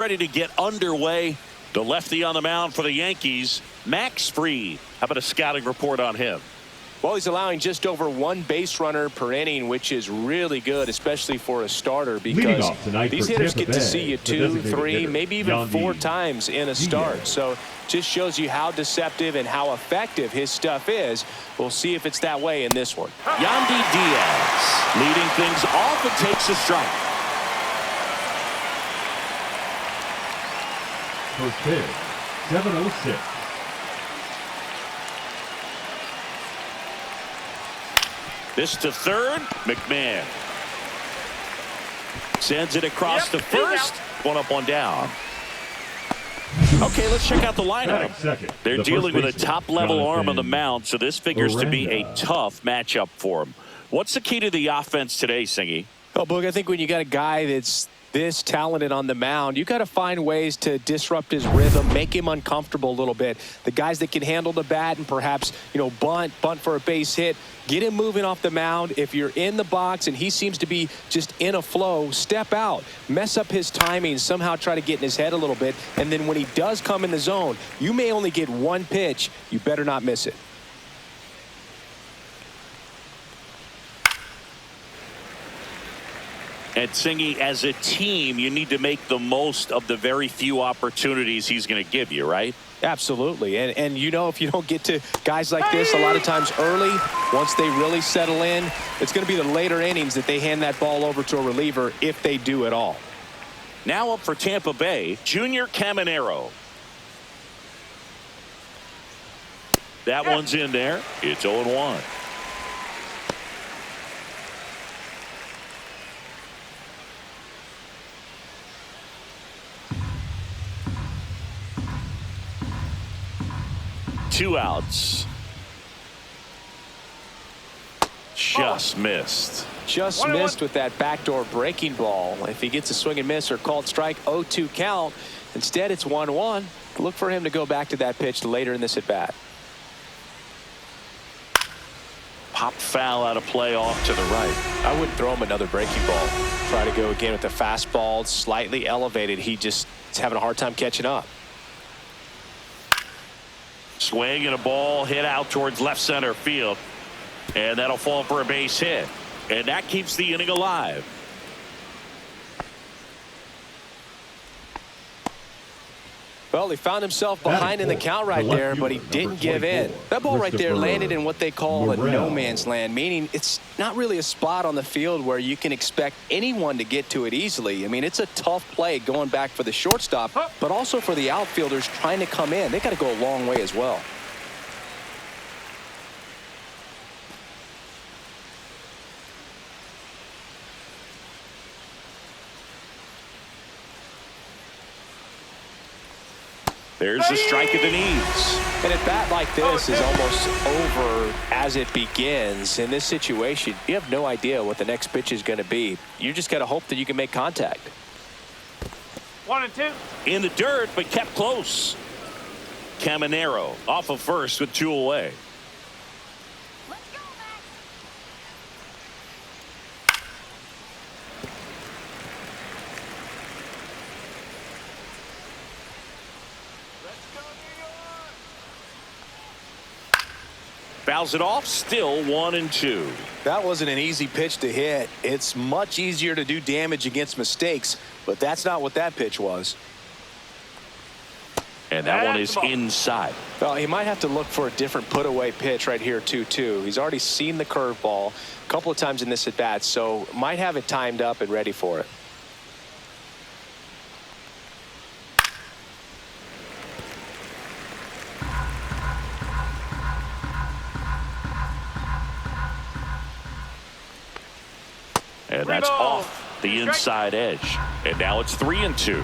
Ready to get underway. The lefty on the mound for the Yankees, Max Fried. How about a scouting report on him? Well, he's allowing just over one base runner per inning, which is really good, especially for a starter, because these hitters get to see you 2, 3, maybe even 4 times in a start. So just shows you how deceptive and how effective his stuff is. We'll see if it's that way in this one. Yandy Diaz leading things off and takes a strike. First pitch, 7:06. This to third. McMahon sends it across to first. One up, one down. Okay, let's check out the lineup. They're dealing with a top-level arm on the mound, so this figures to be a tough matchup for him. What's the key to the offense today, Singy? Oh, Boog, I think when you got a guy that's this talented on the mound, you got to find ways to disrupt his rhythm, make him uncomfortable a little bit. The guys that can handle the bat and perhaps, bunt for a base hit, get him moving off the mound. If you're in the box and he seems to be just in a flow, step out, mess up his timing, somehow try to get in his head a little bit. And then when he does come in the zone, you may only get one pitch. You better not miss it. And Singy, as a team, you need to make the most of the very few opportunities he's going to give you, right? Absolutely. And if you don't get to guys like this a lot of times early, once they really settle in, it's going to be the later innings that they hand that ball over to a reliever, if they do at all. Now up for Tampa Bay, Junior Caminero. That one's in there. It's 0-1. Two outs. Just missed. Just missed with that backdoor breaking ball. If he gets a swing and miss or called strike, 0-2 count. Instead, it's 1-1. Look for him to go back to that pitch later in this at bat. Pop foul out of play off to the right. I wouldn't throw him another breaking ball. Try to go again with the fastball, slightly elevated. He just is having a hard time catching up. Swing and a ball hit out towards left center field. And that'll fall for a base hit. And that keeps the inning alive. Well, he found himself behind in the count right there, but he didn't give in. That ball right there landed in what they call a no man's land, meaning it's not really a spot on the field where you can expect anyone to get to it easily. I mean, it's a tough play going back for the shortstop, but also for the outfielders trying to come in. They got to go a long way as well. There's the strike of the knees. And a bat like this is almost over as it begins. In this situation, you have no idea what the next pitch is going to be. You just got to hope that you can make contact. 1-2. In the dirt, but kept close. Caminero off of first with 2 away. Fouls it off, still 1-2. That wasn't an easy pitch to hit. It's much easier to do damage against mistakes, but that's not what that pitch was. And that one is inside. Well, he might have to look for a different put-away pitch right here, 2-2. He's already seen the curveball a couple of times in this at-bat, so might have it timed up and ready for it. And that's off the inside edge. And now it's 3-2.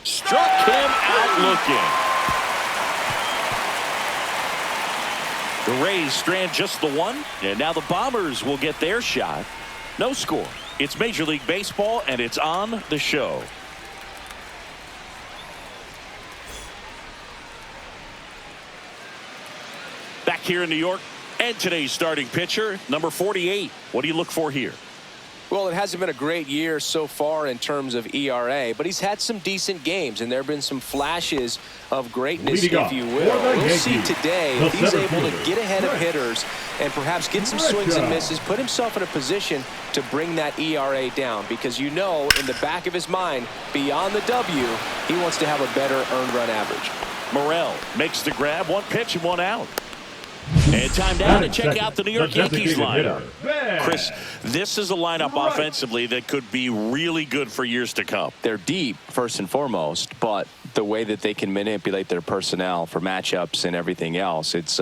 Struck him out looking. The Rays strand just the one. And now the Bombers will get their shot. No score. It's Major League Baseball, and it's on the show. Back here in New York, and today's starting pitcher, number 48. What do you look for here? Well, it hasn't been a great year so far in terms of ERA, but he's had some decent games, and there have been some flashes of greatness, if you will. We'll see today if he's able to get ahead of hitters and perhaps get some swings and misses, put himself in a position to bring that ERA down, because you know in the back of his mind, beyond the W, he wants to have a better earned run average. Morel makes the grab, 1 pitch and 1 out. And time down to check out the New York Yankees lineup. Chris, this is a lineup offensively that could be really good for years to come. They're deep, first and foremost, but the way that they can manipulate their personnel for matchups and everything else, it's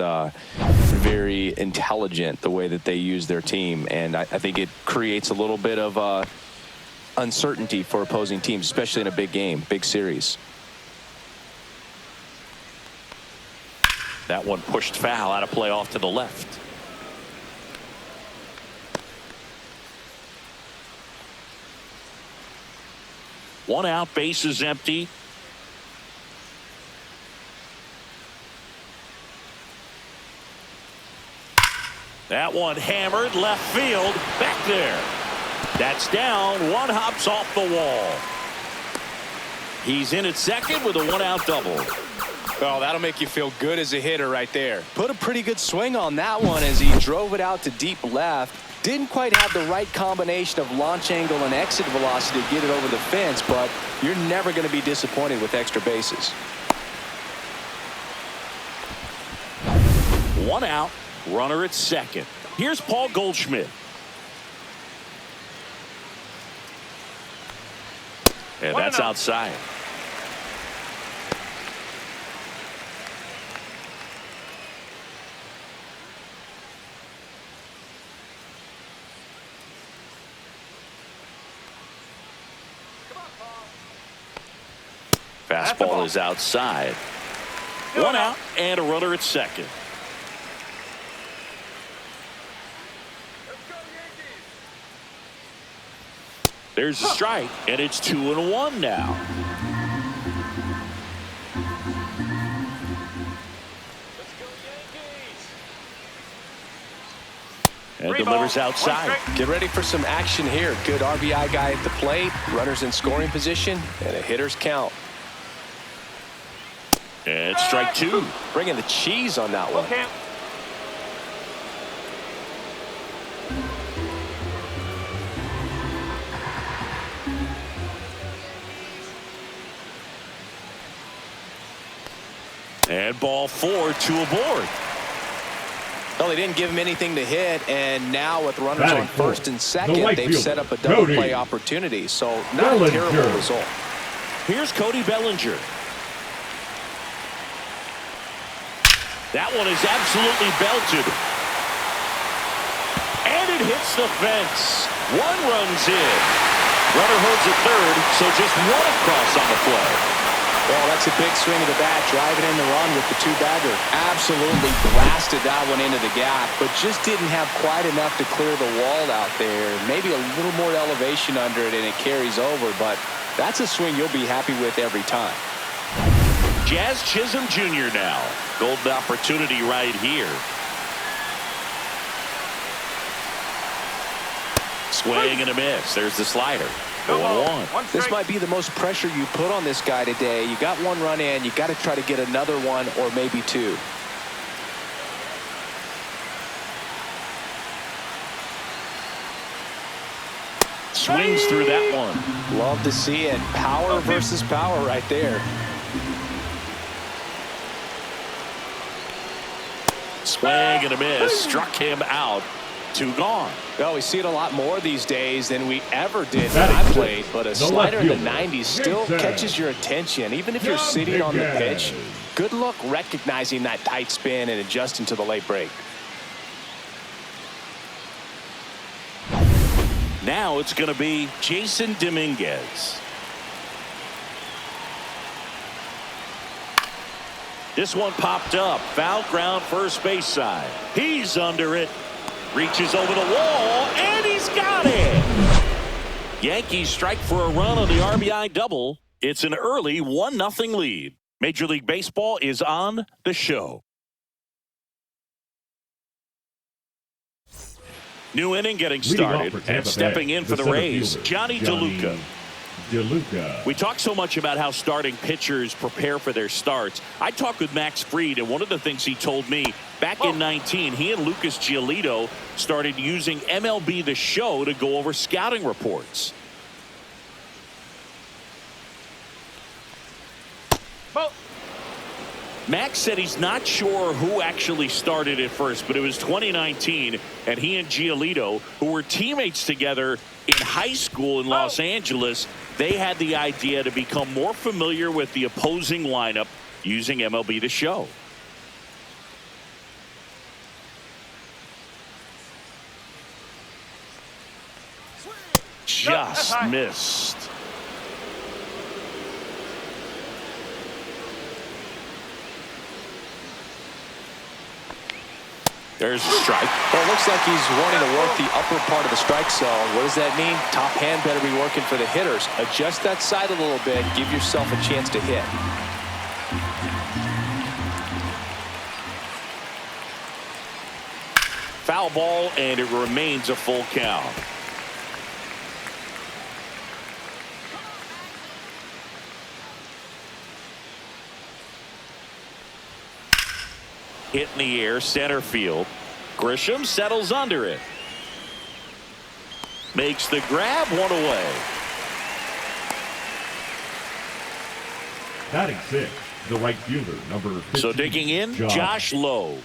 very intelligent the way that they use their team. And I think it creates a little bit of uncertainty for opposing teams, especially in a big game, big series. That one pushed foul, out of play off to the left. One out, base is empty. That one hammered left field, back there. That's down, one hops off the wall. He's in at second with a 1-out double. Oh, that'll make you feel good as a hitter right there. Put a pretty good swing on that one as he drove it out to deep left. Didn't quite have the right combination of launch angle and exit velocity to get it over the fence, but you're never going to be disappointed with extra bases. 1 out, runner at second. Here's Paul Goldschmidt. And that's outside. Fastball is outside. 1 out and a runner at second. There's a strike, and it's 2-1 now. And delivers outside. Get ready for some action here. Good RBI guy at the plate, runners in scoring position, and a hitter's count. And strike 2. Bringing the cheese on that one. Okay. And ball 4, 2 aboard. Well, they didn't give him anything to hit, and now with runners on first and second, they've set up a double play opportunity. So not a terrible result. Here's Cody Bellinger. That one is absolutely belted. And it hits the fence. 1 runs in. Runner holds at third, so just 1 across on the play. Well, that's a big swing of the bat, driving in the run with the 2-bagger. Absolutely blasted that one into the gap, but just didn't have quite enough to clear the wall out there. Maybe a little more elevation under it, and it carries over, but that's a swing you'll be happy with every time. Jazz Chisholm Jr. now. Golden opportunity right here. Swing and a miss. There's the slider. 0-1. This might be the most pressure you put on this guy today. You got 1 run in. You got to try to get another 1 or maybe 2. Swings through that one. Love to see it. Power versus power right there. Swing and a miss. Struck him out. 2 gone. Well, we see it a lot more these days than we ever did when I played, but a slider in the 90s still catches your attention. Even if you're sitting on the pitch, good luck recognizing that tight spin and adjusting to the late break. Now it's going to be Jason Dominguez. This one popped up. Foul ground first base side. He's under it. Reaches over the wall, and he's got it. Yankees strike for a run on the RBI double. It's an early 1-0 lead. Major League Baseball is on the show. New inning getting Leading off started, for Tampa and Bay, stepping in for the center Rays, fielder, Johnny Johnny DeLuca. DeLuca. We talk so much about how starting pitchers prepare for their starts. I talked with Max Fried, and one of the things he told me back in 19, he and Lucas Giolito started using MLB The Show to go over scouting reports. Max said he's not sure who actually started at first, but it was 2019, and he and Giolito, who were teammates together in high school in Los Angeles, they had the idea to become more familiar with the opposing lineup using MLB The Show. Just missed. There's a strike. Well, it looks like he's wanting to work the upper part of the strike zone. What does that mean? Top hand better be working for the hitters. Adjust that side a little bit. Give yourself a chance to hit. Foul ball, and it remains a full count. Hit in the air, center field. Grisham settles under it. Makes the grab, one away. Batting 6, the right fielder, number 15. So digging in, Josh Lowe.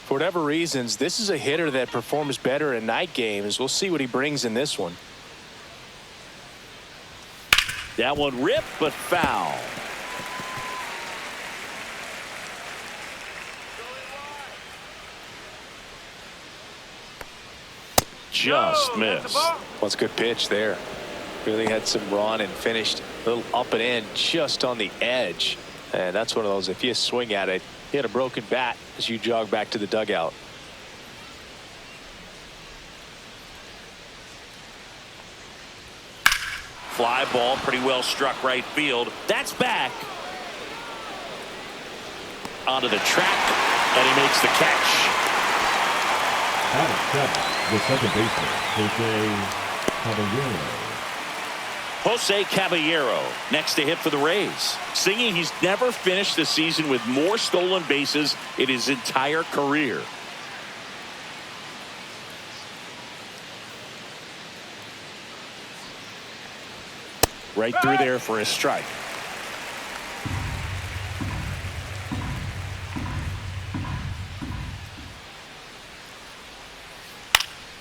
For whatever reasons, this is a hitter that performs better in night games. We'll see what he brings in this one. That one ripped, but foul. Just missed. Well, it's a good pitch there. Really had some run and finished a little up and in just on the edge. And that's one of those, if you swing at it, you had a broken bat as you jog back to the dugout. Fly ball, pretty well struck right field. That's back. Onto the track, and he makes the catch. Batting 7, the second baseman, Jose Caballero next to hit for the Rays, singing he's never finished the season with more stolen bases in his entire career. Right through there for a strike.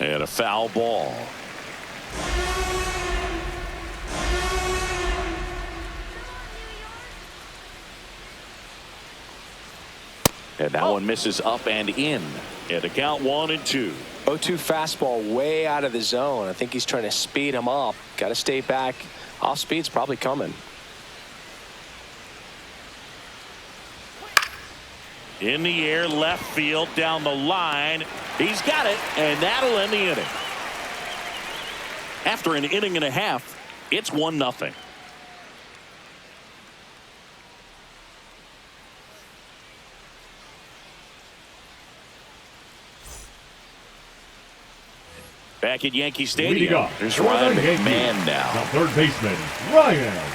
And a foul ball. And that one misses up and in. And a count 1-2. 0-2 fastball way out of the zone. I think he's trying to speed him up. Got to stay back. Off speed's probably coming. In the air, left field, down the line. He's got it, and that'll end the inning. After an inning and a half, it's 1-0. Back at Yankee Stadium, there's Ryan McMahon now. The third baseman, Ryan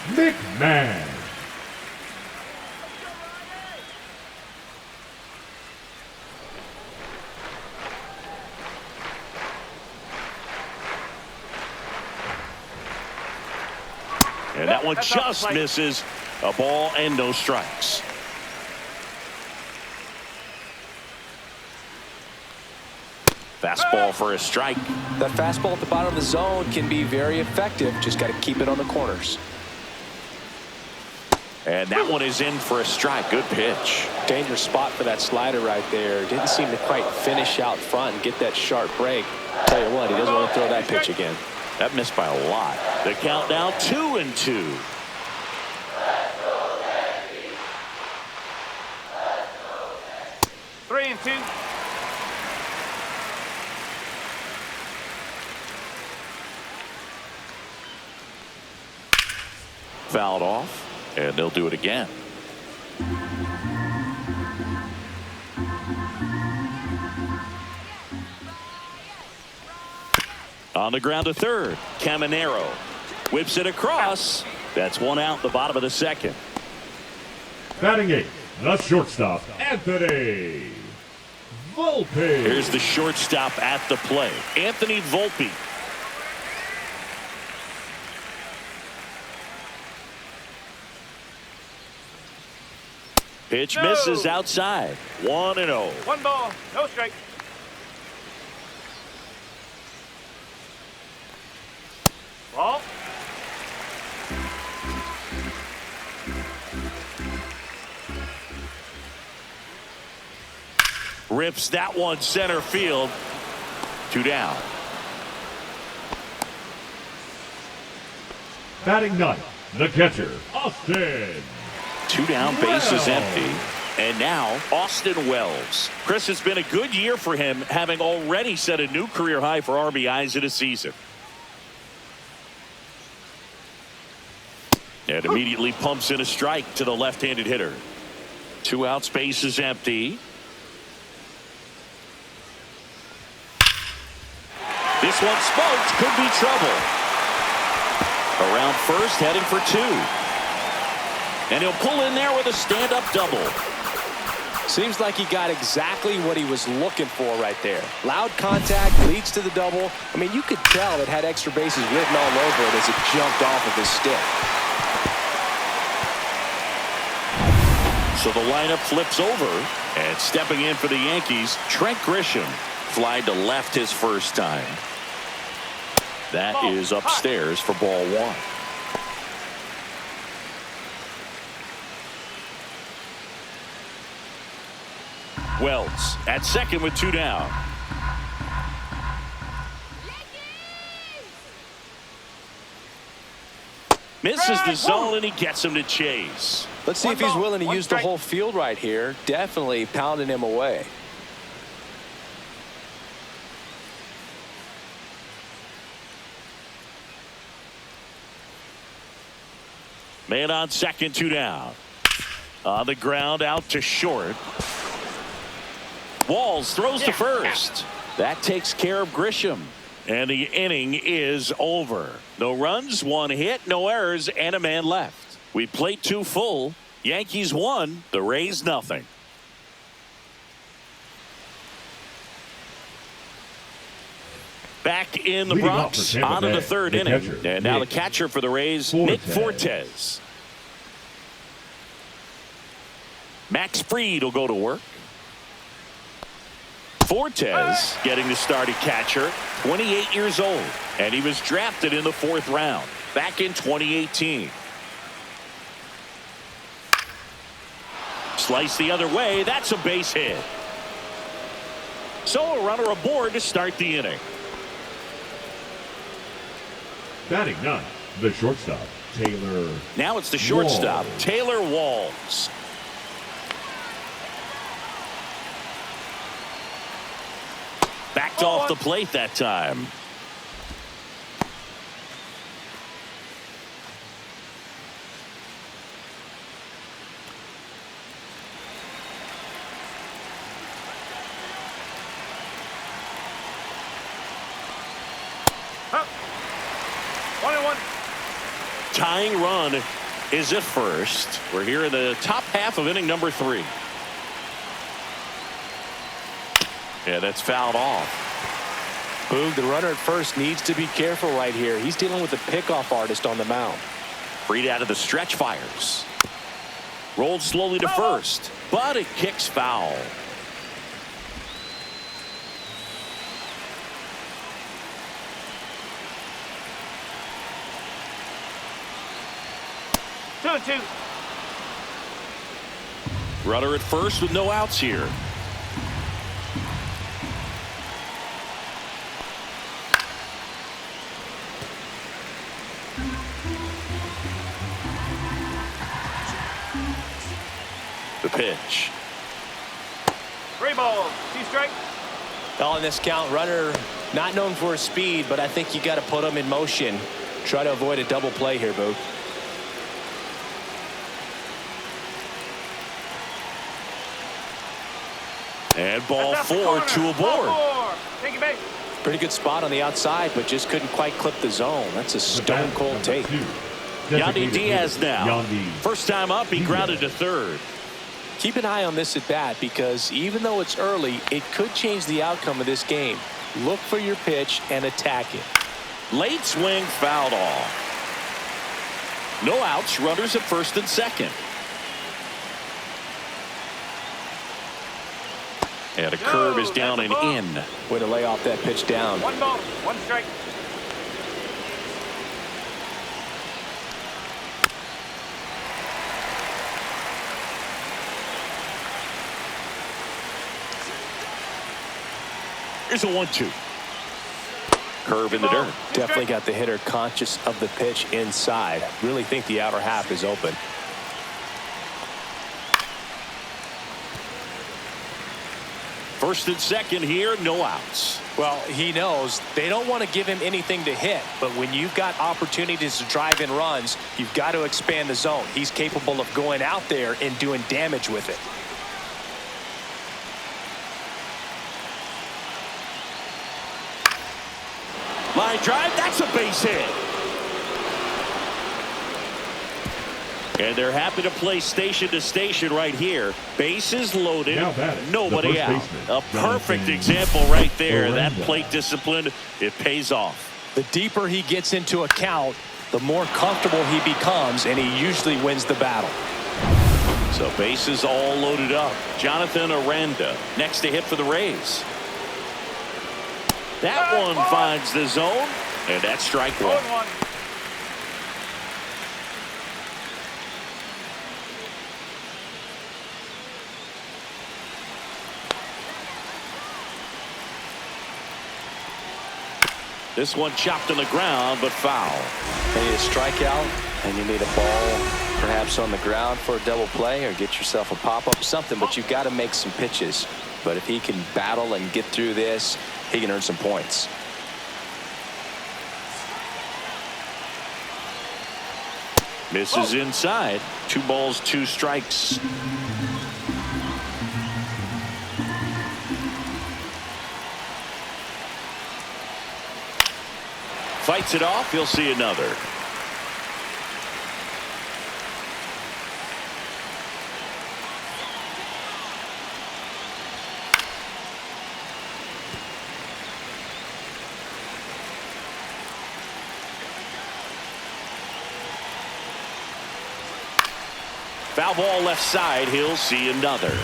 McMahon. And that one just misses. A ball and no strikes. Fastball for a strike. That fastball at the bottom of the zone can be very effective. Just got to keep it on the corners. And that one is in for a strike. Good pitch. Dangerous spot for that slider right there. Didn't seem to quite finish out front and get that sharp break. Tell you what, he doesn't want to throw that pitch again. That missed by a lot. The count now 2-2. Fouled off, and they'll do it again. On the ground to third. Caminero whips it across. That's one out in the bottom of the second. Batting eighth, the shortstop, Anthony Volpe. Here's the shortstop at the play, Anthony Volpe. Pitch misses outside. 1-0. 1 ball, no strike. Ball. Rips that one center field. 2 down. Batting ninth, the catcher, Austin. 2 down, bases empty. And now Austin Wells. Chris, it's been a good year for him, having already set a new career high for RBIs in a season. And immediately pumps in a strike to the left-handed hitter. 2 outs, bases empty. This one smoked, could be trouble. Around first, heading for 2. And he'll pull in there with a stand-up double. Seems like he got exactly what he was looking for right there. Loud contact leads to the double. I mean, you could tell it had extra bases written all over it as it jumped off of his stick. So the lineup flips over, and stepping in for the Yankees, Trent Grisham. Flied to left his first time. That is upstairs for ball 1. Wells at second with 2 down. Misses the zone, and he gets him to chase. Let's see if he's willing to use the whole field right here. Definitely pounding him away. Man on second, 2 down. On the ground, out to short. Walls throws to first. That takes care of Grisham. And the inning is over. No runs, 1 hit, no errors, and a man left. We played 2 full. Yankees won, the Rays nothing. Back in the Bronx, on to the third inning. And now the catcher for the Rays, Nick Fortes. Max Fried will go to work. Fortes getting the start at catcher, 28 years old, and he was drafted in the 4th round back in 2018. Slice the other way, that's a base hit. So a runner aboard to start the inning. Batting ninth, the shortstop, Taylor. Now it's the shortstop, Walls. Taylor Walls. Backed off the plate that time. Tying run is at first. We're here in the top half of inning number 3. Yeah, that's fouled off. Boog, the runner at first needs to be careful right here. He's dealing with a pickoff artist on the mound. Fried out of the stretch, fires. Rolled slowly to first, but it kicks foul. Two. Runner at first with no outs here. The pitch. 3 balls, 2 strikes. On this count, runner not known for his speed, but I think you got to put him in motion. Try to avoid a double play here, Boog. And ball 4, 2 aboard. Take your base. Pretty good spot on the outside, but just couldn't quite clip the zone. That's a stone cold take. Yandy Diaz now. Yandy. First time up, he grounded to third. Keep an eye on this at bat, because even though it's early, it could change the outcome of this game. Look for your pitch and attack it. Late swing, fouled off. No outs, runners at first and second. And a curve is down and in. Way to lay off that pitch down. 1 ball, 1 strike. Here's a 1-2. Curve in the dirt. Definitely got the hitter conscious of the pitch inside. Really think the outer half is open. First and second here, no outs. Well, he knows they don't want to give him anything to hit, but when you've got opportunities to drive in runs, you've got to expand the zone. He's capable of going out there and doing damage with it. Line drive, that's a base hit. And they're happy to play station to station right here. Bases loaded, nobody out. A perfect example right there. That plate discipline, it pays off. The deeper he gets into a count, the more comfortable he becomes, and he usually wins the battle. So bases all loaded up. Jonathan Aranda next to hit for the Rays. That one finds the zone, and that's strike one. This one chopped on the ground, but foul. You need a strikeout, and you need a ball perhaps on the ground for a double play, or get yourself a pop-up, something, but you've got to make some pitches. But if he can battle and get through this, he can earn some points. Misses inside. 2 balls, 2 strikes. Fights it off. He'll see another. Foul ball left side. He'll see another.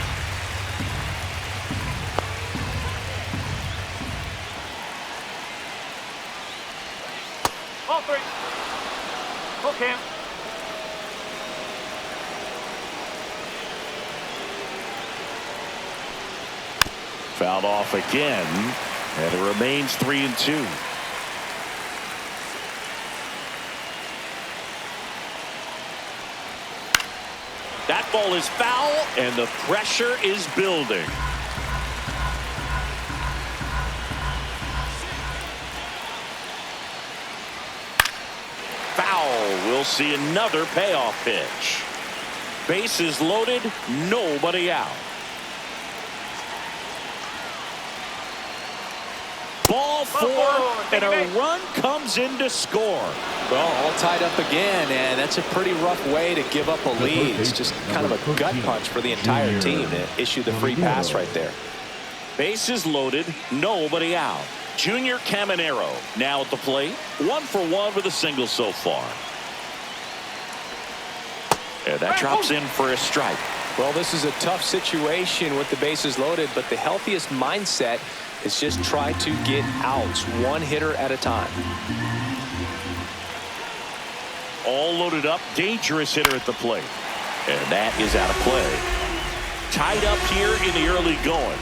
Ball 3. Full count. Fouled off again, and it remains 3-2. That ball is foul, and the pressure is building. Foul. We'll see another payoff pitch. Bases loaded, nobody out. Ball 4, and a run comes in to score. Well, all tied up again, and that's a pretty rough way to give up a lead. It's just kind of a gut punch for the entire team to issue the free pass right there. Bases loaded, nobody out. Junior Caminero now at the plate. 1 for 1 with a single so far. And that drops in for a strike. Well, this is a tough situation with the bases loaded, but the healthiest mindset is just try to get outs, 1 hitter at a time. All loaded up, dangerous hitter at the plate. And that is out of play. Tied up here in the early going.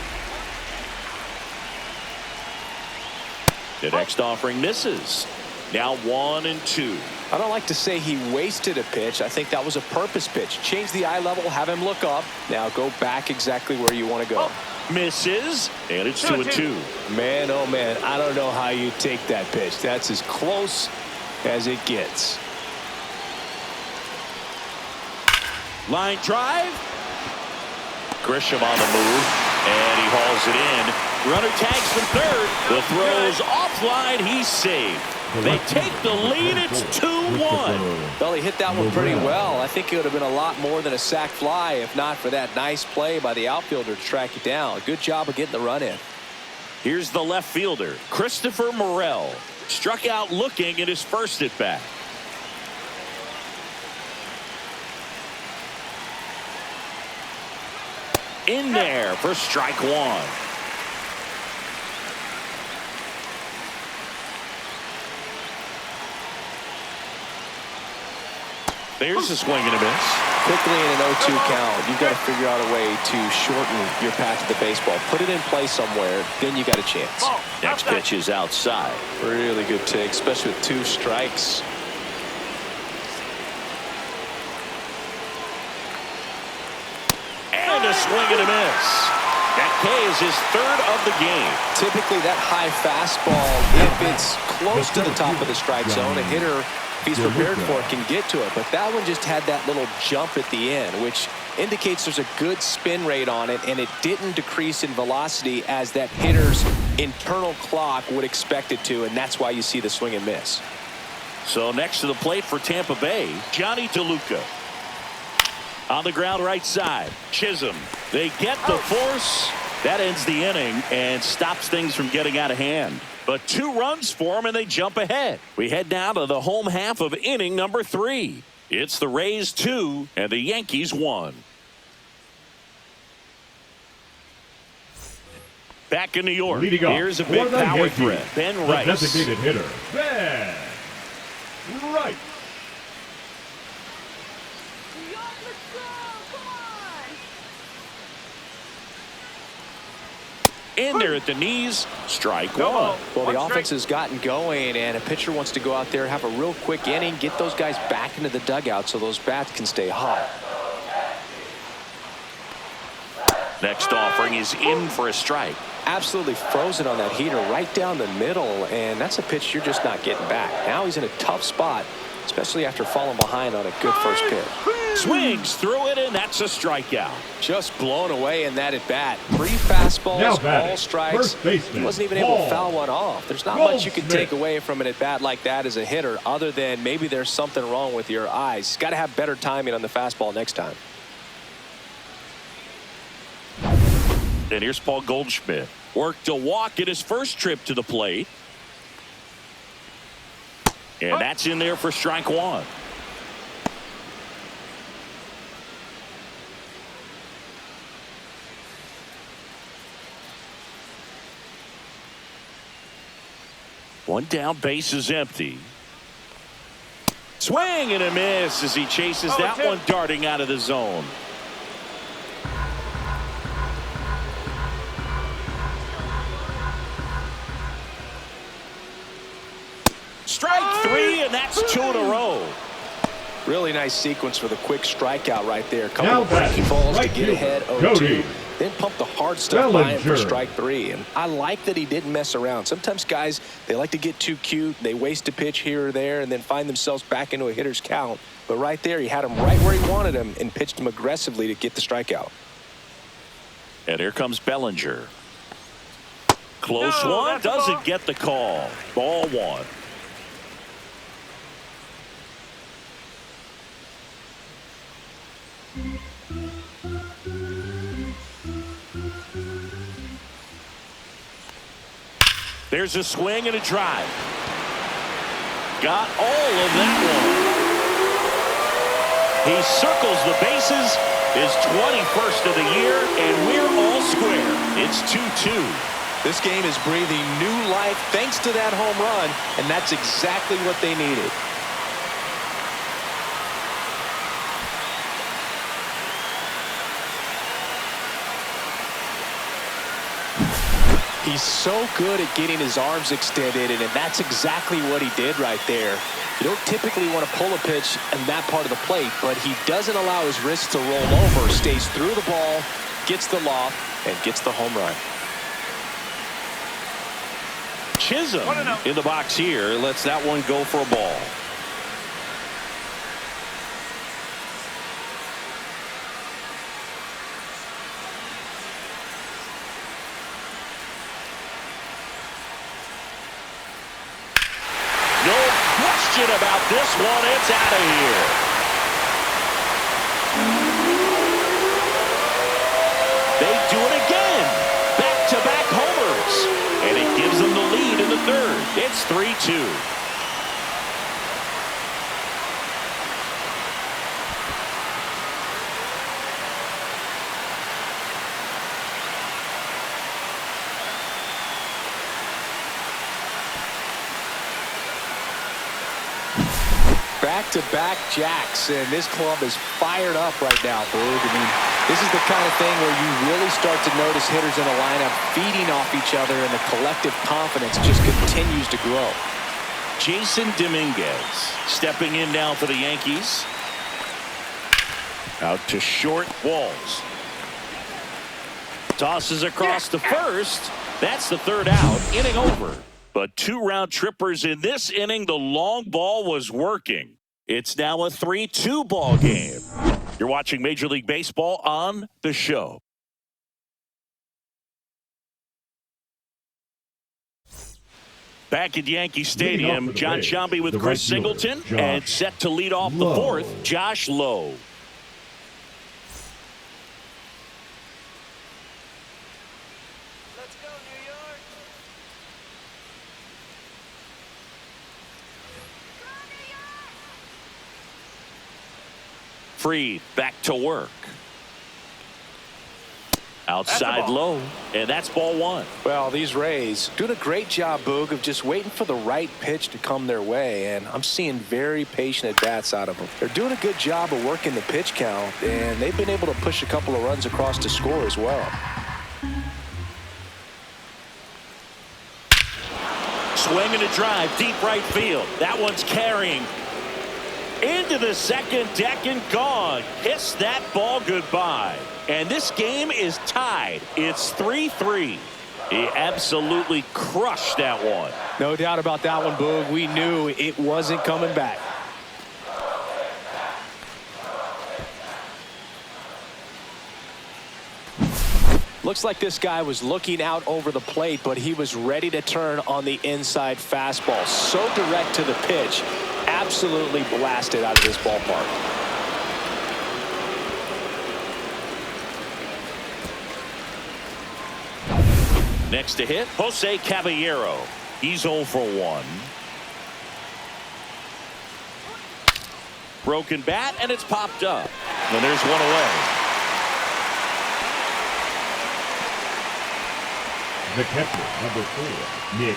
The next offering misses. Now 1-2. I don't like to say he wasted a pitch. I think that was a purpose pitch. Change the eye level, have him look up. Now go back exactly where you want to go. Misses, and it's 2-2. Man, oh man, I don't know how you take that pitch. That's as close as it gets. Line drive. Grisham on the move, and he hauls it in. Runner tags from third. The throw's offline. He's saved. They take the lead. It's 2-1. Well, he hit that one pretty well. I think it would have been a lot more than a sac fly if not for that nice play by the outfielder to track it down. Good job of getting the run in. Here's the left fielder, Christopher Morel. Struck out looking at his first at bat. In there for strike one. There's a swing and a miss. Quickly in an 0-2 count, you've got to figure out a way to shorten your path to the baseball. Put it in play somewhere, then you got a chance. Next pitch is outside. Really good take, especially with 2 strikes. And a swing and a miss. That K is his third of the game. Typically that high fastball, if it's close to the top of the strike zone, a hitter, if he's prepared for it, can get to it. But that one just had that little jump at the end, which indicates there's a good spin rate on it, and it didn't decrease in velocity as that hitter's internal clock would expect it to, and that's why you see the swing and miss. So next to the plate for Tampa Bay, Johnny DeLuca. On the ground right side, Chisholm. They get the force. That ends the inning and stops things from getting out of hand. But 2 runs for them and they jump ahead. We head now to the home half of inning number 3. It's the Rays 2 and the Yankees 1. Back in New York, here's a big power threat. Ben Rice. Designated hitter, Ben Rice. In there at the knees, strike one. Well, the offense has gotten going, and a pitcher wants to go out there, have a real quick inning, get those guys back into the dugout so those bats can stay hot. Next offering is in for a strike. Absolutely frozen on that heater right down the middle, and that's a pitch you're just not getting back. Now he's in a tough spot, especially after falling behind on a good first pitch. Swings through it, and that's a strikeout. Just blown away in that at bat. 3 fastballs, all strikes. He wasn't even able to foul one off. There's not much you can take away from an at bat like that as a hitter, other than maybe there's something wrong with your eyes. Got to have better timing on the fastball next time. And here's Paul Goldschmidt. Worked a walk at his first trip to the plate. And that's in there for strike one. One down, base is empty. Swing and a miss as he chases that one darting out of the zone. Strike 3, and that's 2 in a row. Really nice sequence for the quick strikeout right there. Couple of breaking balls to get ahead 0-2. Then pump the hard stuff by him for strike 3. And I like that he didn't mess around. Sometimes guys, they like to get too cute. They waste a pitch here or there and then find themselves back into a hitter's count. But right there, he had him right where he wanted him and pitched him aggressively to get the strikeout. And here comes Bellinger. Close one, doesn't get the call. Ball 1. There's a swing and a drive. Got all of that one. He circles the bases, his 21st of the year, and we're all square. It's 2-2. This game is breathing new life thanks to that home run, and that's exactly what they needed. He's so good at getting his arms extended, and that's exactly what he did right there. You don't typically want to pull a pitch in that part of the plate, but he doesn't allow his wrists to roll over, stays through the ball, gets the loft, and gets the home run. Chisholm in the box here lets that one go for a ball. question about this one. It's out of here. They do it again. Back-to-back homers. And it gives them the lead in the third. It's 3-2. Back-to-back jacks, and this club is fired up right now, Boog. I mean, this is the kind of thing where you really start to notice hitters in a lineup feeding off each other, and the collective confidence just continues to grow. Jason Dominguez stepping in now for the Yankees. Out to short. Walls tosses across to first. That's the third out. Inning over. But 2 round trippers in this inning. The long ball was working. It's now a 3-2 ball game. You're watching Major League Baseball on the show. Back at Yankee Stadium, John Shambi with Chris Singleton, and set to lead off the fourth, Josh Lowe. Let's go, New York. Free, back to work. Outside low, and that's ball 1. Well, these Rays doing a great job, Boog, of just waiting for the right pitch to come their way, and I'm seeing very patient at-bats out of them. They're doing a good job of working the pitch count, and they've been able to push a couple of runs across to score as well. Swing and a drive, deep right field. That one's carrying into the second deck and gone. Kiss that ball goodbye. And this game is tied. It's 3-3. He absolutely crushed that one. No doubt about that one, Boog. We knew it wasn't coming back. Looks like this guy was looking out over the plate, but he was ready to turn on the inside fastball. So direct to the pitch. Absolutely blasted out of this ballpark. Next to hit, Jose Caballero. He's 0 for 1. Broken bat, and it's popped up. And there's one away. The catcher, number 4, Nick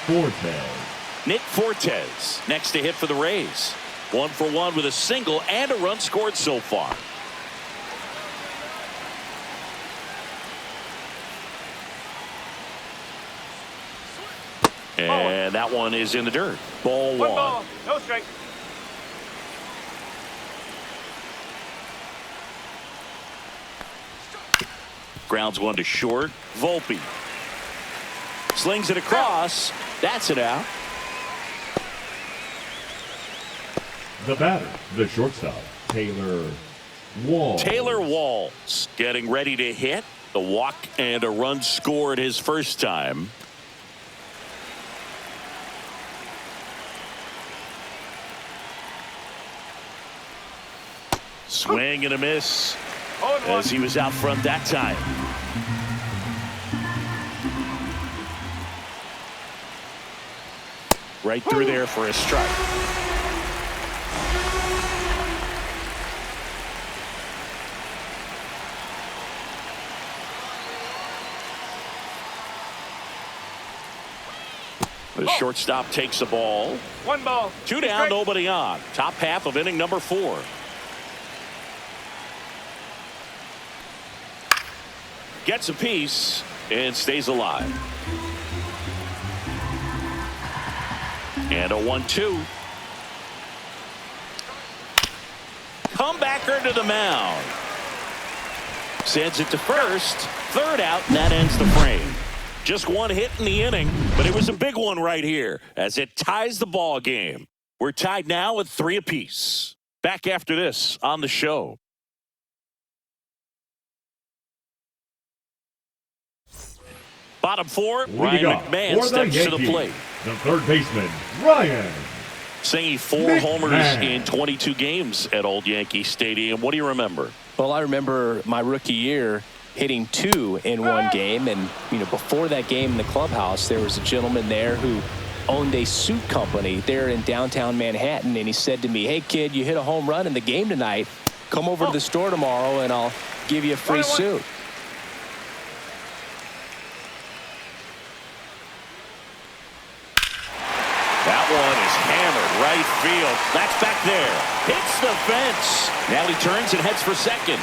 Fortes. Nick Fortes next to hit for the Rays. 1 for 1 with a single and a run scored so far. And that one is in the dirt. Ball 1. Ball, no strike. Grounds one to short. Volpe slings it across. That's it out. The batter, the shortstop, Taylor Walls. Taylor Walls getting ready to hit. The walk and a run scored his first time. Swing and a miss as he was out front that time. Right through there for a strike. The shortstop takes the ball. 1 ball. 2 down, nobody on. Top half of inning number 4. Gets a piece and stays alive. And a 1-2. Comebacker to the mound. Sends it to first. Third out, and that ends the frame. Just one hit in the inning, but it was a big one right here as it ties the ball game. We're tied now at 3 apiece. Back after this on the show. Bottom 4, Ryan McMahon steps to the plate. The third baseman, Ryan Saying 4 homers in 22 games at Old Yankee Stadium. What do you remember? Well, I remember my rookie year hitting 2 in one game. And, before that game in the clubhouse, there was a gentleman there who owned a suit company there in downtown Manhattan. And he said to me, "Hey, kid, you hit a home run in the game tonight. Come over to the store tomorrow and I'll give you a free suit." That one is hammered right field. That's back there. Hits the fence. Now he turns and heads for second.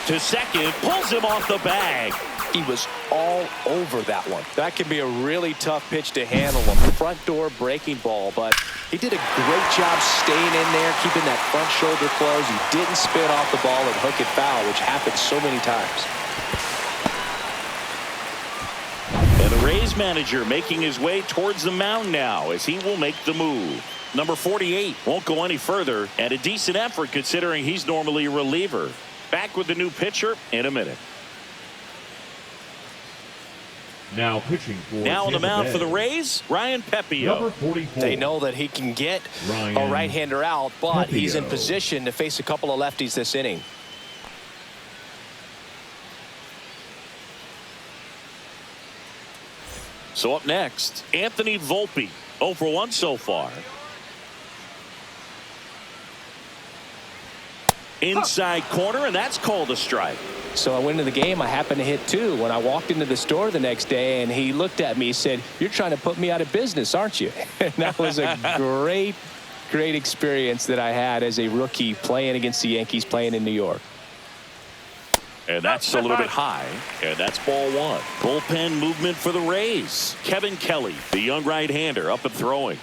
To second, pulls him off the bag. He was all over that one. That can be a really tough pitch to handle, a front door breaking ball, but he did a great job staying in there, keeping that front shoulder closed. He didn't spin off the ball and hook it foul, which happens so many times. And the Rays manager making his way towards the mound now as he will make the move. Number 48 won't go any further, and a decent effort considering he's normally a reliever. Back with the new pitcher in a minute. Now pitching for Now on the Tampa mound Bay. for the Rays, Ryan Pepio. Number 44. They know that he can get Ryan a right-hander out, but he's in Pepio. position to face a couple of lefties this inning. So up next, Anthony Volpe. 0 for 1 so far. Inside corner, and that's called a strike. So I went into the game. I happened to hit 2. When I walked into the store the next day, and he looked at me, he said, "You're trying to put me out of business, aren't you?" And that was a great experience that I had as a rookie playing against the Yankees, playing in New York. And that's a little bit high, and that's ball 1. Bullpen movement for the Rays. Kevin Kelly, the young right-hander, up and throwing.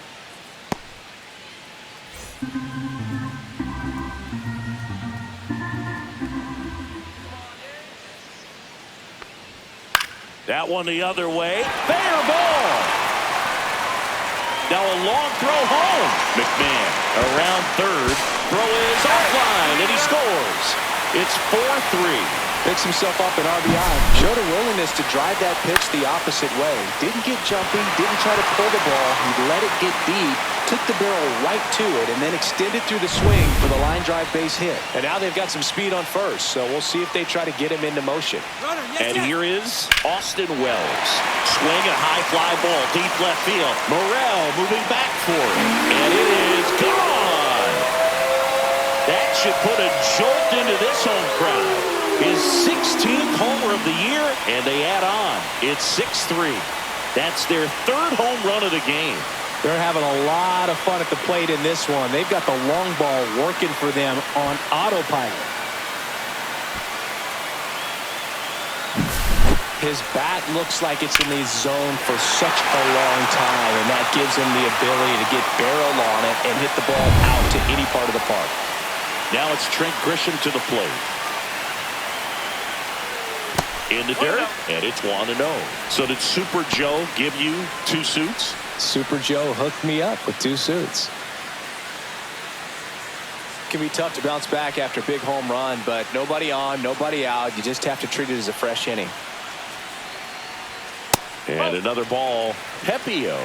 That one the other way. Fair ball. Now a long throw home. McMahon around third. Throw is offline, and he scores. It's 4-3. Picks himself up in RBI. Showed a willingness to drive that pitch the opposite way. Didn't get jumpy. Didn't try to pull the ball. He let it get deep. Took the barrel right to it and then extended through the swing for the line drive base hit. And now they've got some speed on first. So we'll see if they try to get him into motion. And here is Austin Wells. Swing a high fly ball deep left field. Morrell moving back for it. And it is gone. That should put a jolt into this home crowd. His 16th homer of the year, and they add on. It's 6-3. That's their 3rd home run of the game. They're having a lot of fun at the plate in this one. They've got the long ball working for them on autopilot. His bat looks like it's in the zone for such a long time, and that gives him the ability to get barrel on it and hit the ball out to any part of the park. Now it's Trent Grisham to the plate. In the dirt, and it's 1-0. So did Super Joe give you 2 suits? Super Joe hooked me up with 2 suits. It can be tough to bounce back after a big home run, but nobody on, nobody out. You just have to treat it as a fresh inning. And another ball. Pepio.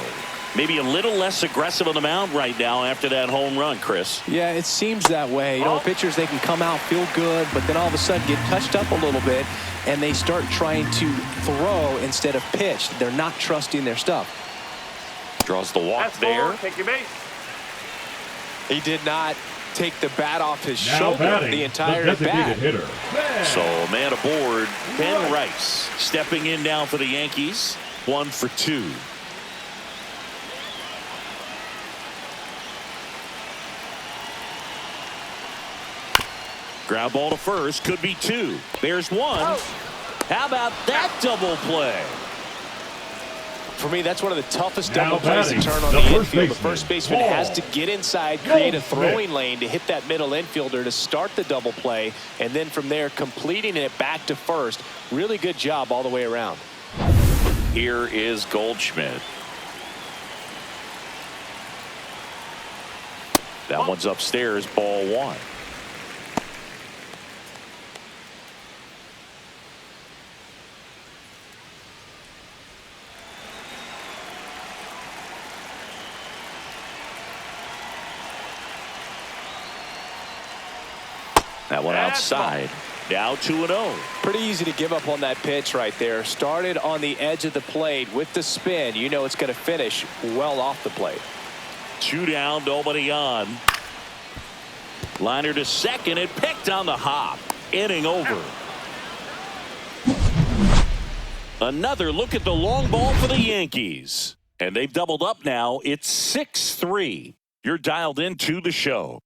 Maybe a little less aggressive on the mound right now after that home run, Chris. Yeah, it seems that way. Pitchers, they can come out, feel good, but then all of a sudden get touched up a little bit, and they start trying to throw instead of pitch. They're not trusting their stuff. Draws the walk there. Take your base. He did not take the bat off his Now shoulder batting, the entire the designated bat. hitter. So man aboard, Ben Rice stepping in now for the Yankees. 1 for 2. Ground ball to first, could be 2. There's 1. How about that double play? For me, that's one of the toughest Now double plays to batting, turn on the the first infield. The baseman, first baseman Paul has to get inside, create a throwing Goldschmidt. lane to hit that middle infielder to start the double play, and then from there completing it back to first. Really good job all the way around. Here is Goldschmidt. That one's upstairs, ball 1. That one outside. Now 2-0. Pretty easy to give up on that pitch right there. Started on the edge of the plate with the spin. You know it's going to finish well off the plate. 2 down, nobody on. Liner to second and picked on the hop. Inning over. Another look at the long ball for the Yankees. And they've doubled up now. It's 6-3. You're dialed into the show.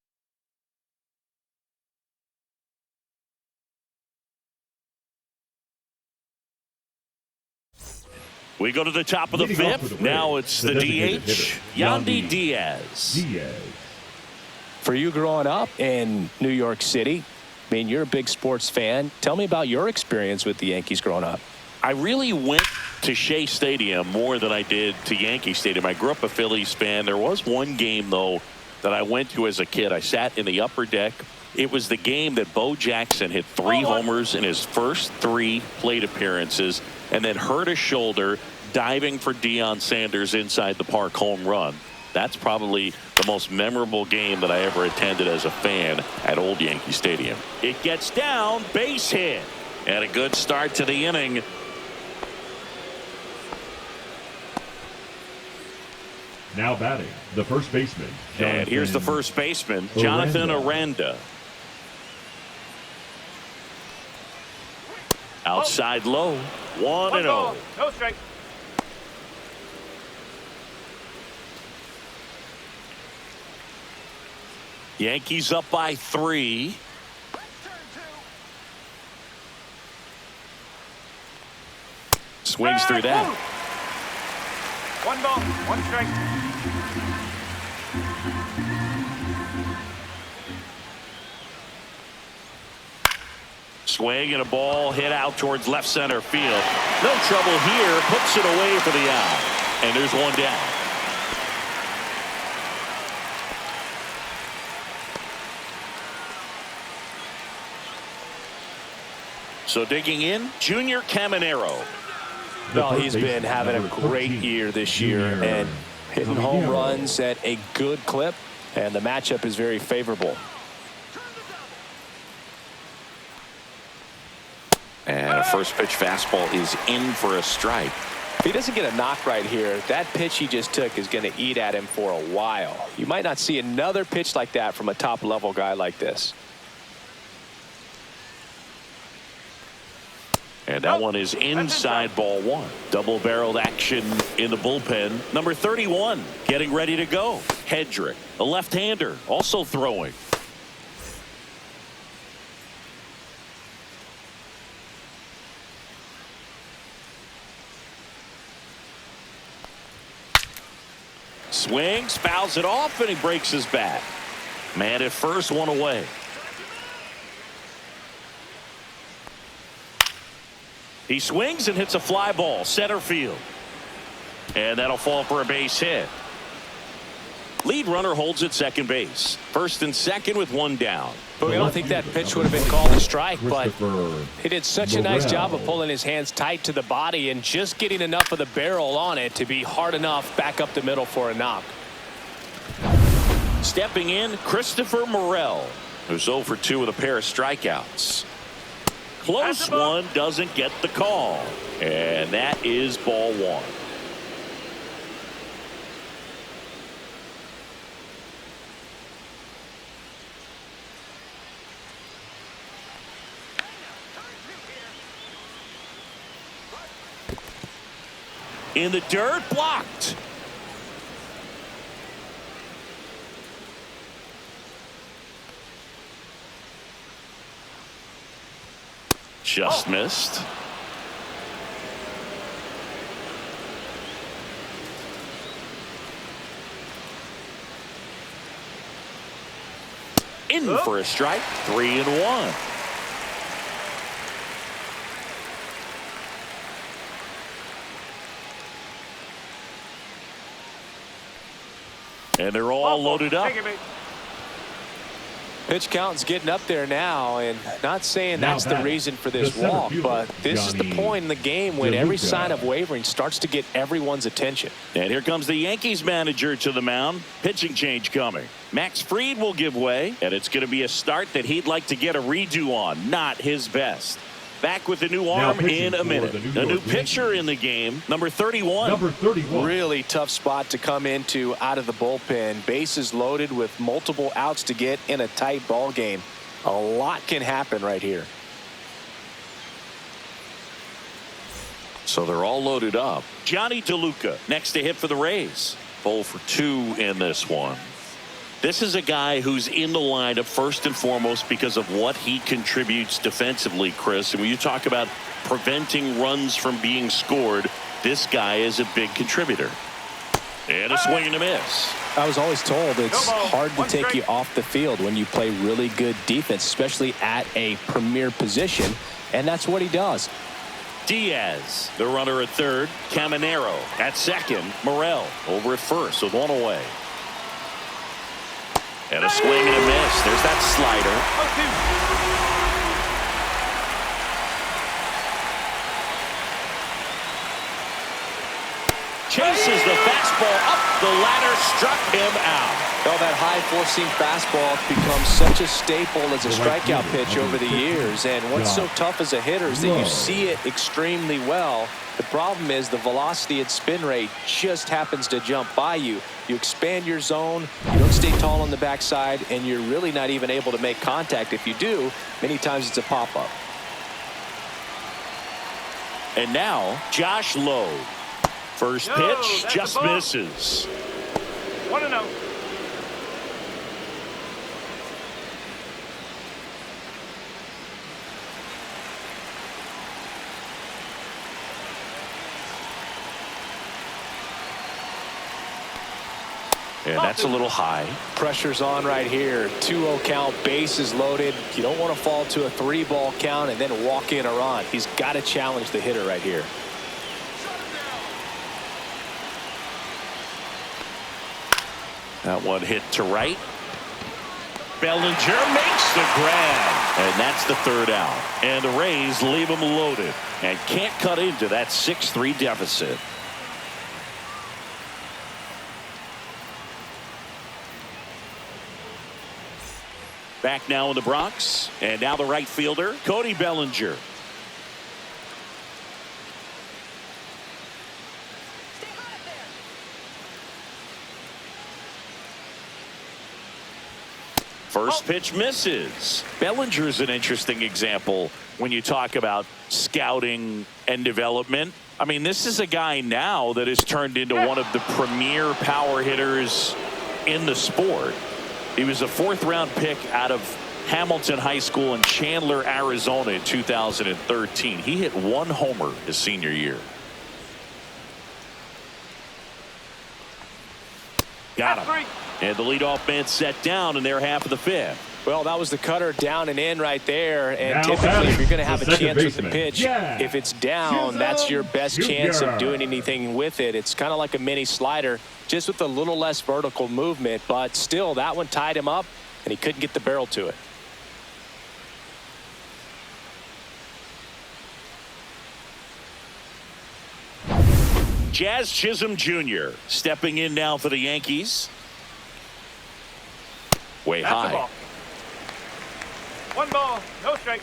We go to the top of the fifth. Now it's the DH, Yandy Diaz. For you growing up in New York City, I mean, you're a big sports fan. Tell me about your experience with the Yankees growing up. I really went to Shea Stadium more than I did to Yankee Stadium. I grew up a Phillies fan. There was one game, though, that I went to as a kid. I sat in the upper deck. It was the game that Bo Jackson hit 3 homers in his first 3 plate appearances and then hurt his shoulder diving for Deion Sanders' inside the park home run. That's probably the most memorable game that I ever attended as a fan at Old Yankee Stadium. It gets down, base hit, and a good start to the inning. Now batting, the first baseman. And here's the first baseman, Jonathan Aranda. Outside low, 1-0. No strike. Yankees up by 3. Swings through that. 1 ball, 1 strike. Swing and a ball hit out towards left center field. No trouble here. Puts it away for the out. And there's 1 down. So digging in, Junior Caminero. Well, he's been having a great year this year and hitting home runs at a good clip, and the matchup is very favorable. And a first pitch fastball is in for a strike. If he doesn't get a knock right here, that pitch he just took is going to eat at him for a while. You might not see another pitch like that from a top level guy like this. And that one is inside ball 1. Double barreled action in the bullpen. Number 31 getting ready to go. Hedrick, a left-hander, also throwing. Swings, fouls it off, and he breaks his bat. Man at first, 1 away. He swings and hits a fly ball, center field. And that'll fall for a base hit. Lead runner holds at second base. First and second with 1 down. But I don't think that pitch would have been called a strike, but he did such a nice job of pulling his hands tight to the body and just getting enough of the barrel on it to be hard enough back up the middle for a knock. Stepping in, Christopher Morel, who's 0 for 2 with a pair of strikeouts. Close one, doesn't get the call. And that is ball 1. In the dirt, blocked. Just missed. In for a strike, 3-1. And they're all loaded up. Pitch count's getting up there now, and not saying Now that's the batting, reason for this the center walk, fielder, but this is the Johnny point in the game when every DeLuca. sign of wavering starts to get everyone's attention. And here comes the Yankees manager to the mound. Pitching change coming. Max Fried will give way, and it's going to be a start that he'd like to get a redo on. Not his best. Back with the new arm pitching in a for minute. the A New new York pitcher in the game, number 31. Number 31. Really tough spot to come into out of the bullpen. Bases loaded with multiple outs to get in a tight ball game. A lot can happen right here. So they're all loaded up. Johnny DeLuca next to hit for the Rays. 0 for 2 in this one. This is a guy who's in the lineup first and foremost because of what he contributes defensively, Chris. And when you talk about preventing runs from being scored, this guy is a big contributor. And a swing and a miss. I was always told it's No ball. hard to One take strike. you off the field when you play really good defense, especially at a premier position, and that's what he does. Diaz, the runner at third. Caminero at second. Morel over at first with one away. And a swing and a miss. There's that slider. 0-2. Chases the fastball up the ladder, struck him out. Well, that high four-seam fastball has become such a staple as a strikeout pitch over the years, and what's so tough as a hitter is that you see it extremely well. The problem is the velocity and spin rate just happens to jump by you. You expand your zone, you don't stay tall on the backside, and you're really not even able to make contact. If you do, many times it's a pop-up. And now, Josh Lowe. First No, pitch that's just a ball. misses. 1-0. And that's a little high. Pressure's on right here. 2-0 count, bases loaded. You don't want to fall to a 3-ball count and then walk in a run. He's got to challenge the hitter right here. That one hit to right. Bellinger makes the grab. And that's the third out. And the Rays leave them loaded and can't cut into that 6-3 deficit. Back now in the Bronx. And now the right fielder, Cody Bellinger. First pitch misses. Bellinger's an interesting example when you talk about scouting and development. I mean, this is a guy now that has turned into one of the premier power hitters in the sport. He was a 4th-round pick out of Hamilton High School in Chandler, Arizona in 2013. He hit 1 homer his senior year. Got him. 3. And the leadoff man set down in their half of the 5th. Well, that was the cutter down and in right there. And Now typically, batting, if you're going to have the a second chance with the baseman, pitch, Jazz if it's down, that's your best Jr. chance of doing anything with it. It's kind of like a mini slider, just with a little less vertical movement. But still, that one tied him up, and he couldn't get the barrel to it. Jazz Chisholm Jr. stepping in now for the Yankees. Way That's a high. ball. 1 ball, no strike.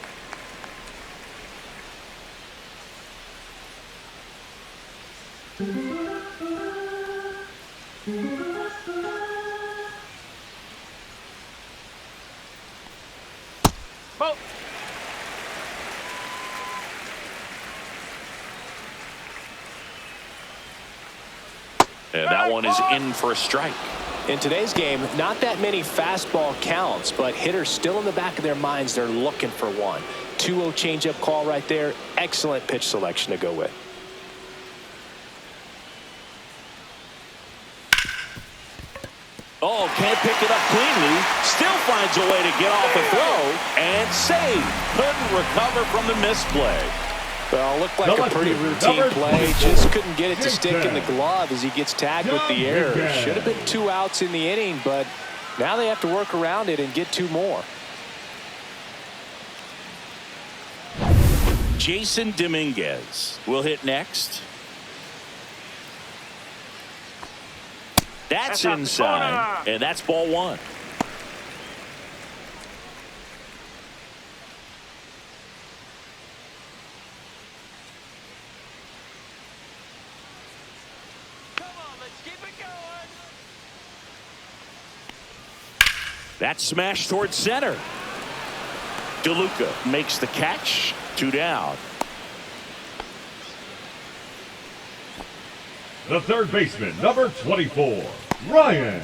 Ball. And that one is in for a strike. In today's game, not that many fastball counts, but hitters still in the back of their minds, they're looking for one. 2-0 changeup call right there. Excellent pitch selection to go with. Oh, can't pick it up cleanly. Still finds a way to get off the throw and save. Couldn't recover from the misplay. Well, looked like a pretty routine play. Just couldn't get it to stick in the glove as he gets tagged with the error. Should have been 2 outs in the inning, but Now they have to work around it and get 2 more. Jason Dominguez will hit next. That's inside, and that's ball 1. That's smashed towards center. DeLuca makes the catch. 2 down. The third baseman, number 24, Ryan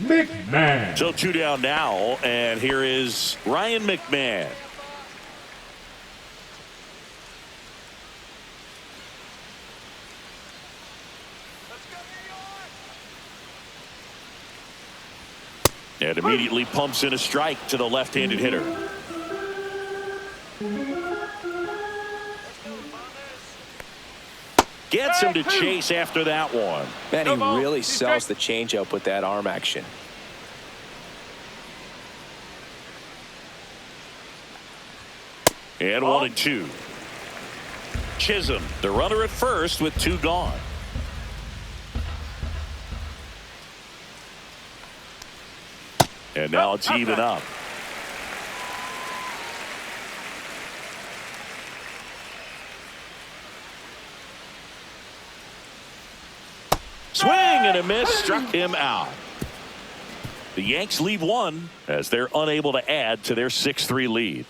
McMahon. So 2 down now, and here is Ryan McMahon. And immediately pumps in a strike to the left-handed hitter. Gets him to chase after that one. Man, he really sells the changeup with that arm action. And 1-2. Chisholm, the runner at first with 2 gone. And now it's even up. Swing and a miss, struck him out. The Yanks leave 1 as they're unable to add to their 6-3 lead.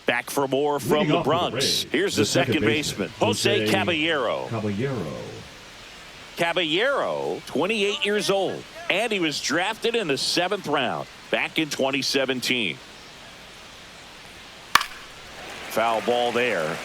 Back for more from the Bronx. Here's the second baseman, Jose Caballero. Caballero, 28 years old, and he was drafted in the 7th round back in 2017. Foul ball there.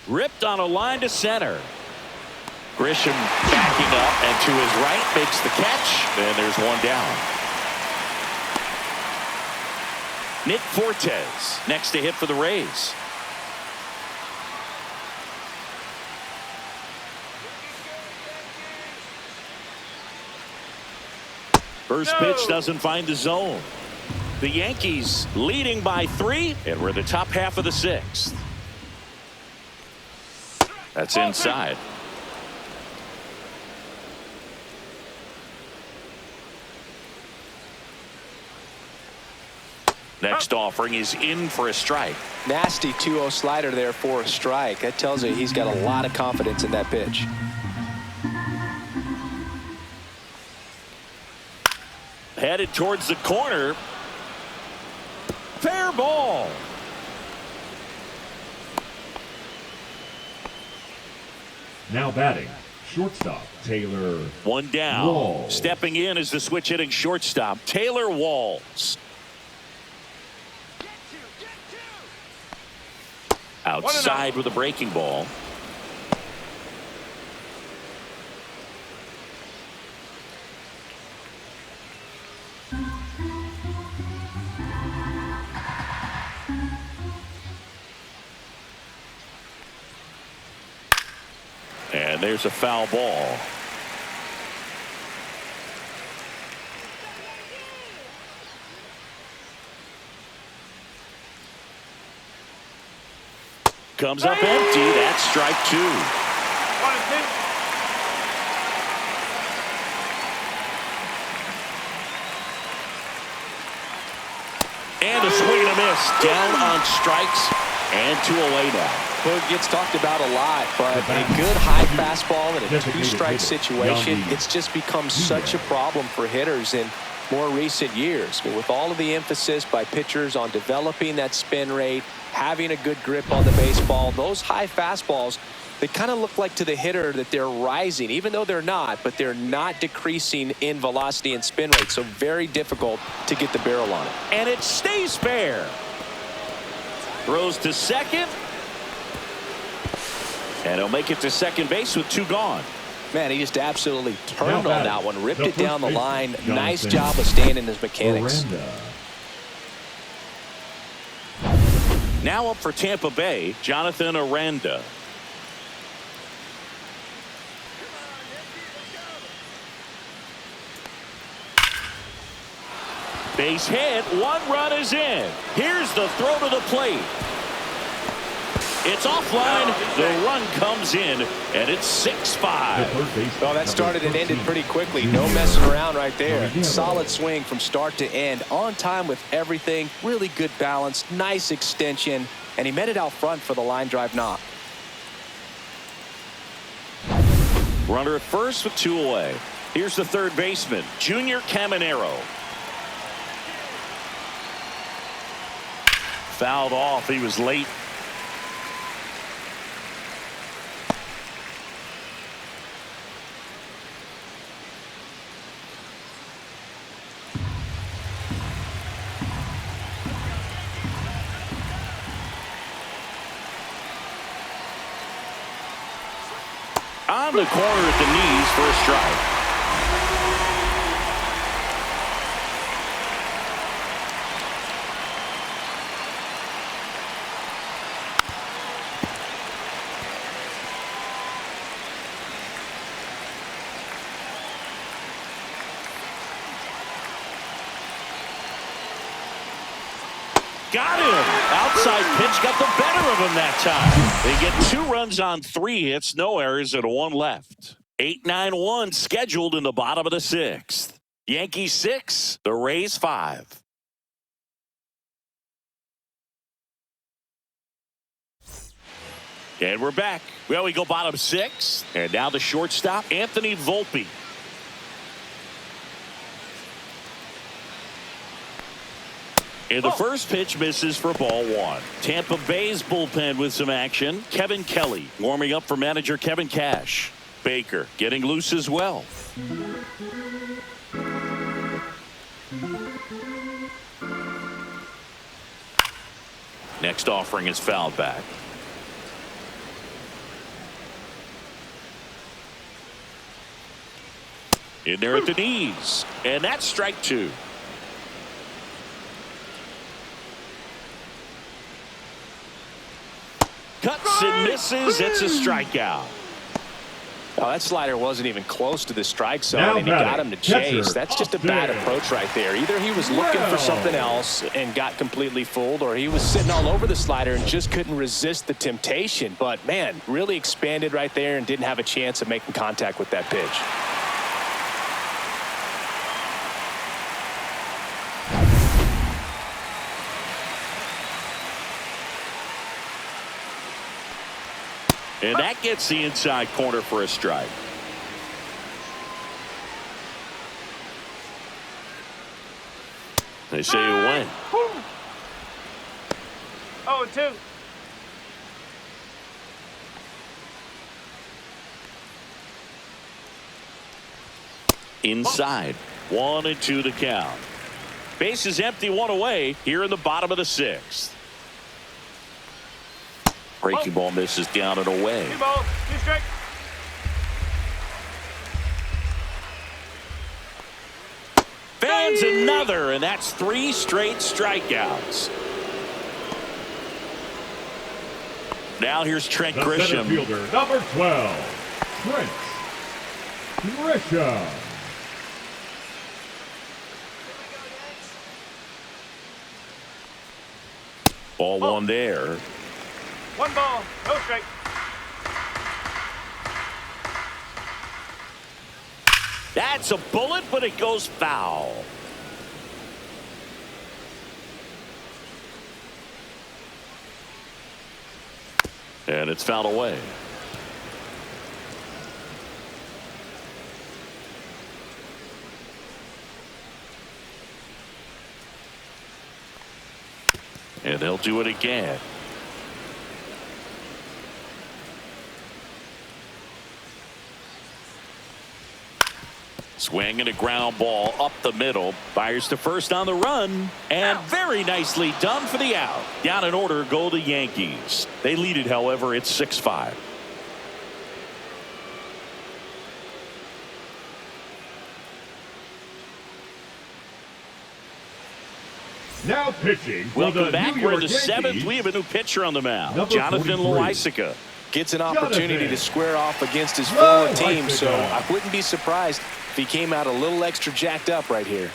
Ripped on a line to center. Grisham backing up, and to his right makes the catch, and there's 1 down. Nick Fortes next to hit for the Rays. First pitch doesn't find the zone. The Yankees leading by 3, and we're in the top half of the 6th. That's inside. Next offering is in for a strike. Nasty 2-0 slider there for a strike. That tells you he's got a lot of confidence in that pitch. Headed towards the corner. Fair ball. Now batting, shortstop, Taylor 1 down. Walls. Stepping in is the switch hitting shortstop, Taylor Walls. Outside with a breaking ball. And there's a foul ball. Comes up empty. That's strike 2. And a swing and a miss. Down on strikes and 2 away now. Well, it gets talked about a lot, but a good high fastball in a 2-strike situation, it's just become such a problem for hitters in more recent years. I mean, with all of the emphasis by pitchers on developing that spin rate, having a good grip on the baseball, those high fastballs, they kind of look like to the hitter that they're rising, even though they're not, but they're not decreasing in velocity and spin rate. So very difficult to get the barrel on it. And it stays fair. Throws to second, And he'll make it to second base with 2 gone. Man, he just absolutely turned Now on that one, ripped it down the baseman, line. Jonathan Nice job of staying in his mechanics. Miranda. Now up for Tampa Bay, Jonathan Aranda. Base hit, 1 run is in. Here's the throw to the plate. It's offline. The run comes in, and it's 6-5. Well, that started and ended pretty quickly. No messing around right there. Solid swing from start to end. On time with everything. Really good balance. Nice extension. And he met it out front for the line drive knock. Runner at first with 2 away. Here's the third baseman, Junior Caminero. Fouled off. He was late. On the corner at the knees for a strike. Got him. Outside pitch got the better of him that time. They get 2 runs on 3 hits, no errors, and 1 left. 8-9-1 scheduled in the bottom of the 6th. Yankees 6, the Rays 5. And we're back. Well, we go bottom 6, and now the shortstop, Anthony Volpe. And the first pitch misses for ball 1. Tampa Bay's bullpen with some action. Kevin Kelly warming up for manager Kevin Cash. Baker getting loose as well. Next offering is fouled back. In there at the knees. And that's strike 2. Cuts and misses. It's a strikeout. Well, that slider wasn't even close to the strike zone, and he got him to chase. That's just a bad approach right there. Either he was looking for something else and got completely fooled, or he was sitting all over the slider and just couldn't resist the temptation. But, man, really expanded right there and didn't have a chance of making contact with that pitch. And that gets the inside corner for a strike. They say you win. 0-2. Inside. 1-2 to count. Base is empty, 1 away here in the bottom of the 6th. Breaking ball misses down and away. 2 balls, 2 strikes. Fans another, and that's 3 straight strikeouts. Now here's Trent The Grisham. center fielder, number 12, Trent Grisham. Ball 1 there. 1 ball, no strike. That's a bullet, but it goes foul. And it's fouled away. And they'll do it again. Swing and a ground ball up the middle. Fires to first on the run. And very nicely done for the out. Down in order go the Yankees. They lead it, however, it's 6-5. Now pitching for Welcome the back. New We're in York the seventh. Yankees, We have a new pitcher on the mound. number Jonathan 43. Loaisiga. Gets an opportunity to square off against his Whoa, former team, so Loaisiga. I wouldn't be surprised if he came out a little extra jacked up right here.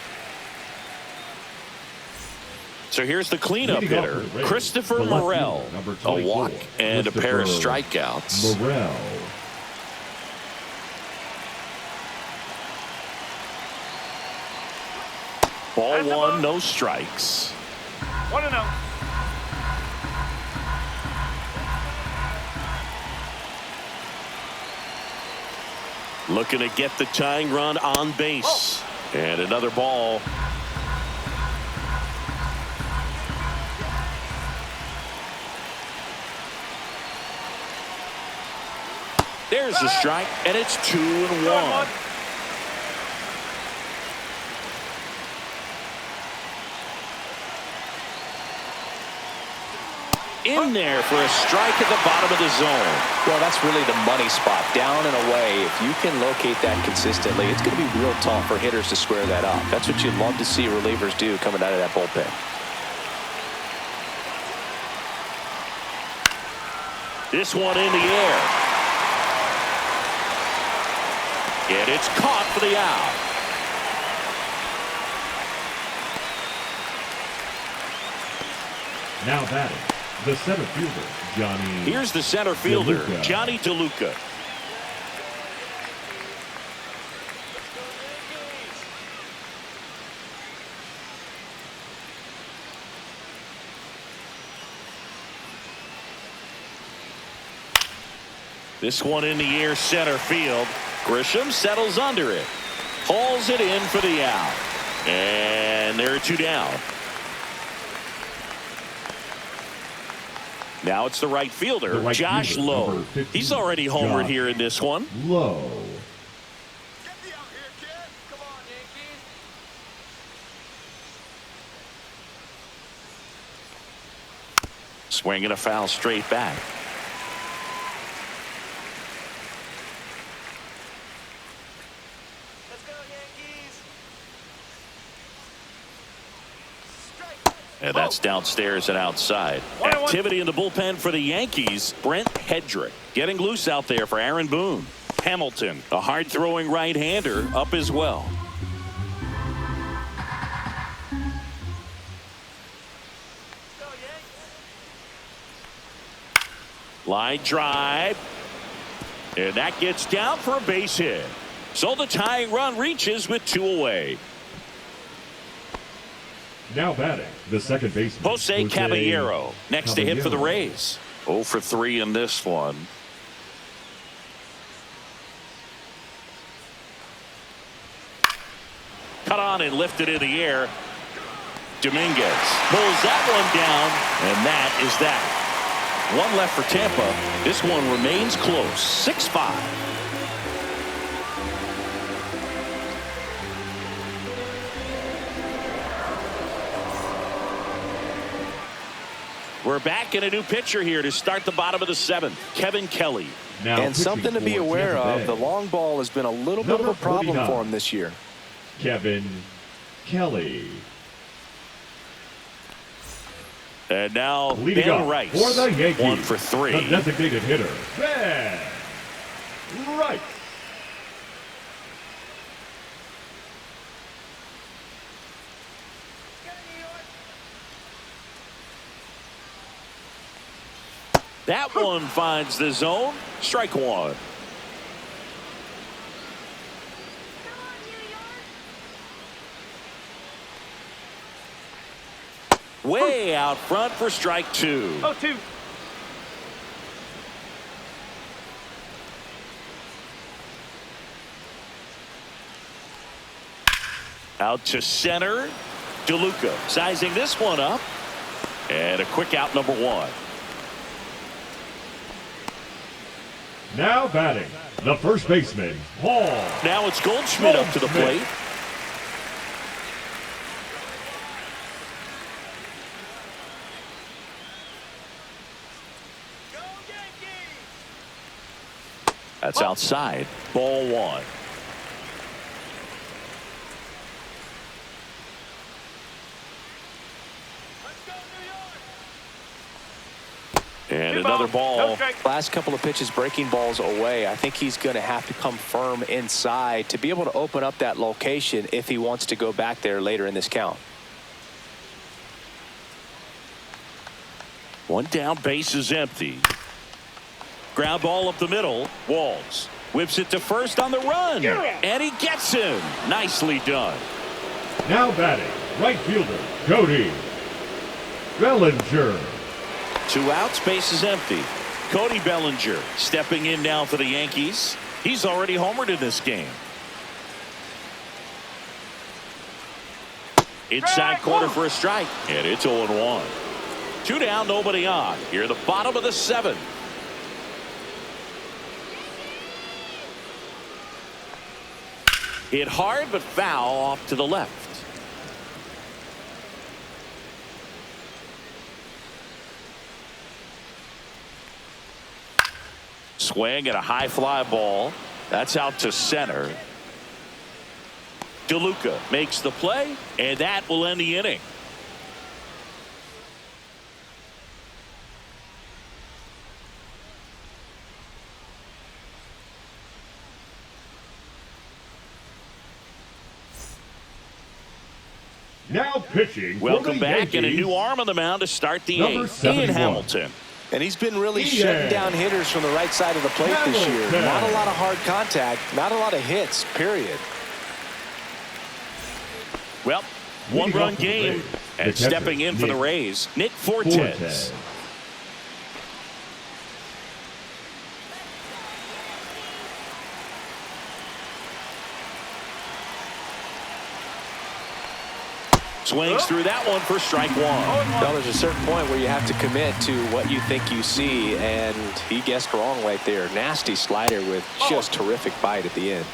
So here's the cleanup Leading off hitter, for the Rays, Christopher the left Morel. fielder, number A 24, walk and a pair of Christopher strikeouts. Morel. Ball one, no strikes. 1-0. Looking to get the tying run on base. And another ball. There's the strike, and it's 2-1. In there for a strike at the bottom of the zone. Well, that's really the money spot, down and away. If you can locate that consistently, it's going to be real tough for hitters to square that up. That's what you'd love to see relievers do coming out of that bullpen. This one in the air. And it's caught for the out. Now batting, the center fielder, Johnny. Here's the center fielder, DeLuca. Johnny DeLuca. This one in the air, center field. Grisham settles under it. Hauls it in for the out. And there are two down. Now it's the right fielder, The right Josh fielder, Lowe. number 15, He's already homered Josh here in this one. Low. Get me out here, kid. Come on, Yankees. Swinging a foul straight back. Let's go, Yankees. And that's downstairs and outside. Activity in the bullpen for the Yankees. Brent Hedrick getting loose out there for Aaron Boone. Hamilton, a hard-throwing right-hander, up as well. Line drive. And that gets down for a base hit. So the tying run reaches with two away. Now batting, the second baseman, Jose Caballero next to hit for the Rays. 0 for 3 in this one. Cut on and lifted in the air. Dominguez pulls that one down, and that is that. One left for Tampa. This one remains close. 6-5. We're back in a new pitcher here to start the bottom of the seventh. Kevin Kelly. Now And something to be pitching for aware Tampa of, Bay, the long ball has been a little bit of a Number problem 49. for him this year. Kevin Kelly. And now Leading Ben up Rice. for the Yankees, 1 for 3. the designated hitter, Ben Rice. That one finds the zone. Strike one. Way out front for strike two. 0-2. Out to center. DeLuca sizing this one up. And a quick out, number one. Now batting, the first baseman, Paul. Now it's Goldschmidt up to the plate. That's outside. Ball one. And Two another balls, ball. no strike. Last couple of pitches breaking balls away. I think he's going to have to come firm inside to be able to open up that location if he wants to go back there later in this count. One down, base is empty. Ground ball up the middle. Walls whips it to first on the run. And he gets him. Nicely done. Now batting, right fielder, Cody Bellinger. 2 outs, base is empty. Cody Bellinger stepping in now for the Yankees. He's already homered in this game. Inside corner for a strike. And it's 0-1. 2 down, nobody on. Here the bottom of the 7th. Hit hard but foul off to the left. Swing at a high fly ball. That's out to center. DeLuca makes the play, and that will end the inning. Now pitching. Welcome back, and a new arm on the mound to start the 8th. Ian Hamilton. And he's been really shutting down hitters from the right side of the plate this year. Not a lot of hard contact, not a lot of hits, period. Well, 1-run game, and stepping in for the Rays, Nick Fortes. Swings through that one for strike 1. Well, there's a certain point where you have to commit to what you think you see, and he guessed wrong right there. Nasty slider with just terrific bite at the end.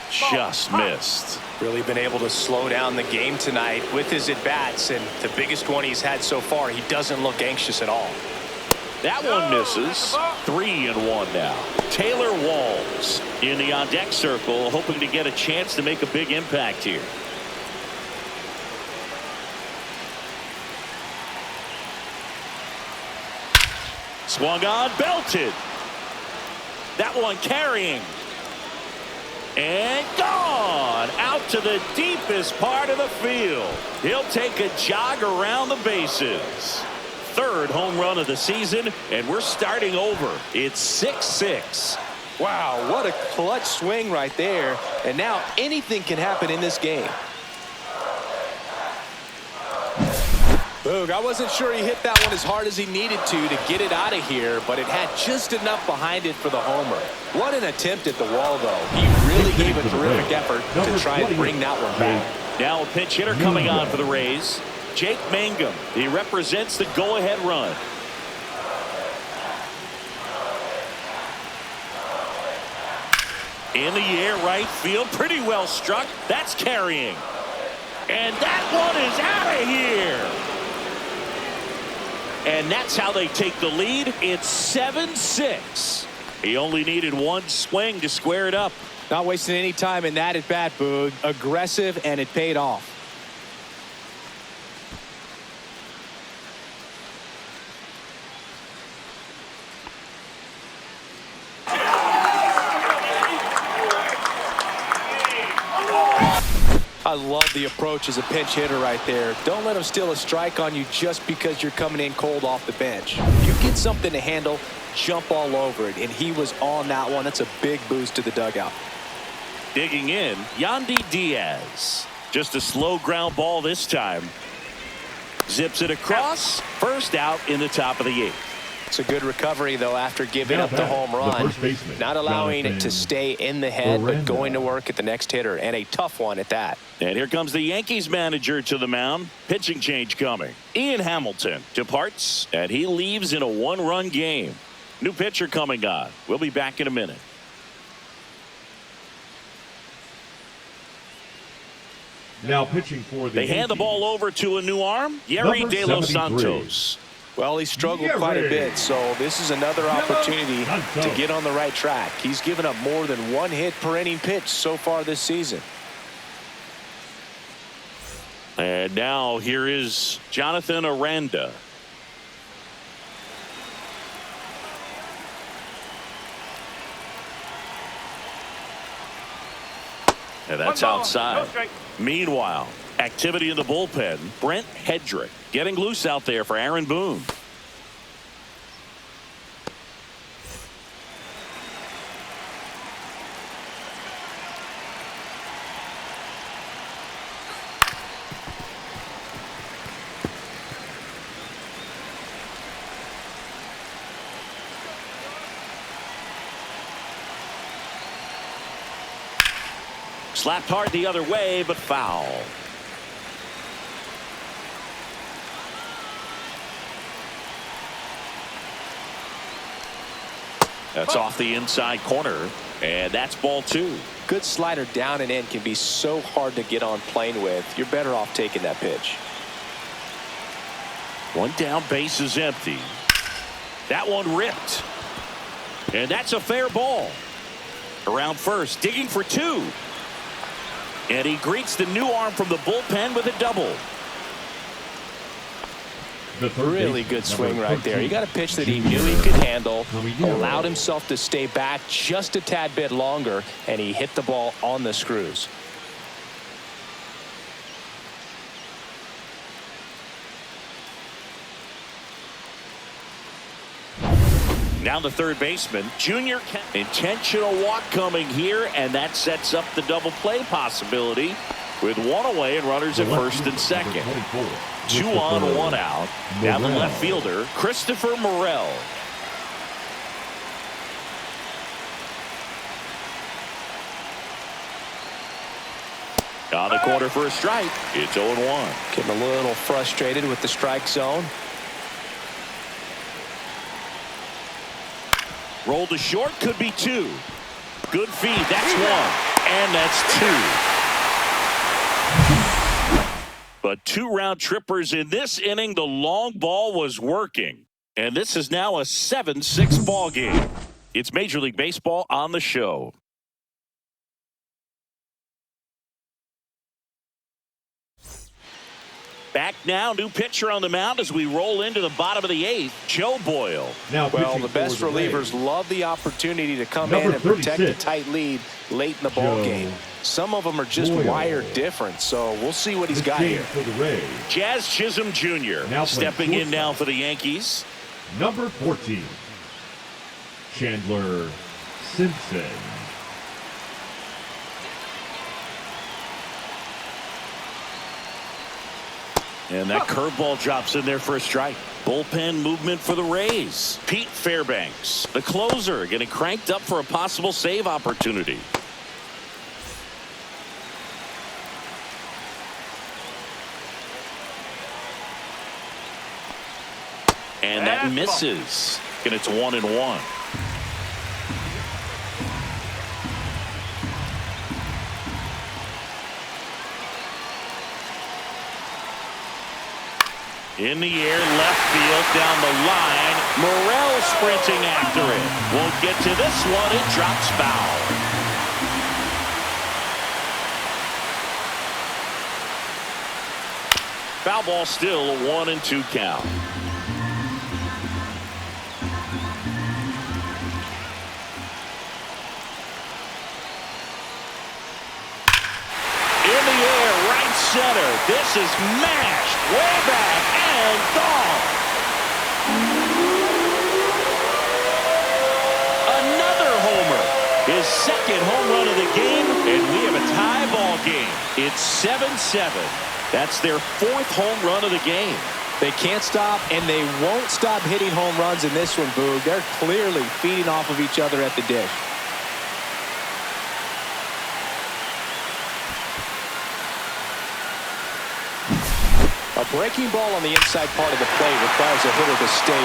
Just missed. Really been able to slow down the game tonight with his at-bats, and the biggest one he's had so far. He doesn't look anxious at all. That one misses. 3-1 now. Taylor Walls in the on-deck circle, hoping to get a chance to make a big impact here. Swung on, belted. That one carrying. And gone out to the deepest part of the field. He'll take a jog around the bases. 3rd home run of the season, and we're starting over. It's 6-6. Wow, what a clutch swing right there. And now anything can happen in this game. Boog, I wasn't sure he hit that one as hard as he needed to get it out of here, but it had just enough behind it for the homer. What an attempt at the wall, though. He really gave a terrific effort to try and bring that one back. Now a pinch hitter coming on for the Rays. Jake Mangum. He represents the go-ahead run. In the air, right field. Pretty well struck. That's carrying. And that one is out of here. And that's how they take the lead. It's 7-6. He only needed one swing to square it up. Not wasting any time in that at-bat, Boog. Aggressive, and it paid off. I love the approach as a pinch hitter right there. Don't let him steal a strike on you just because you're coming in cold off the bench. You get something to handle, jump all over it, and he was on that one. That's a big boost to the dugout. Digging in, Yandy Diaz. Just a slow ground ball this time. Zips it across. First out in the top of the 8th. It's a good recovery, though, after giving up the home run. Not allowing it to stay in the head, but going to work at the next hitter, and a tough one at that. And here comes the Yankees manager to the mound. Pitching change coming. Ian Hamilton departs, and he leaves in a 1-run game. New pitcher coming on. We'll be back in a minute. Now pitching for the They hand the ball over to a new arm, Yerry De Los Santos. Well, he struggled quite a bit, so this is another opportunity to get on the right track. He's given up more than 1 hit per inning pitch so far this season. And now here is Jonathan Aranda. And that's outside. Meanwhile, activity in the bullpen. Brent Hedrick getting loose out there for Aaron Boone. Slapped hard the other way, but foul. That's off the inside corner, and that's ball 2. Good slider down and in can be so hard to get on plane with. You're better off taking that pitch. One down, base is empty. That one ripped. And that's a fair ball. Around first, digging for 2. And he greets the new arm from the bullpen with a double. Really good swing right there. He got a pitch that he knew he could handle, allowed himself to stay back just a tad bit longer, and he hit the ball on the screws. Now the third baseman, Junior. Intentional walk coming here, and that sets up the double play possibility with one away and runners at first and second. 2 on, 1 out. Now the left fielder, Christopher Morel. On the corner for a strike. It's 0-1. Getting a little frustrated with the strike zone. Roll to short, could be 2. Good feed, that's 1. And that's 2. But 2 round trippers in this inning. The long ball was working. And this is now a 7-6 ball game. It's Major League Baseball on the show. Back now, new pitcher on the mound as we roll into the bottom of the 8th, Joe Boyle. Well, the best relievers love the opportunity to come in and protect a tight lead late in the ball game. Some of them are just wired different, so we'll see what he's got here. Jazz Chisholm Jr. stepping in now for the Yankees. Number 14, Chandler Simpson. And that curveball drops in there for a strike. Bullpen movement for the Rays. Pete Fairbanks, the closer, getting cranked up for a possible save opportunity. And that misses. And it's 1-1. In the air, left field, down the line. Morel sprinting after it. Won't get to this one. It drops foul. Foul ball still, a 1-2 count. In the air, right center. This is mashed way back and gone. Another homer. His second home run of the game, and we have a tie ball game. It's 7-7. That's their 4th home run of the game. They can't stop, and they won't stop hitting home runs in this one, Boog. They're clearly feeding off of each other at the dish. A breaking ball on the inside part of the plate requires a hitter to stay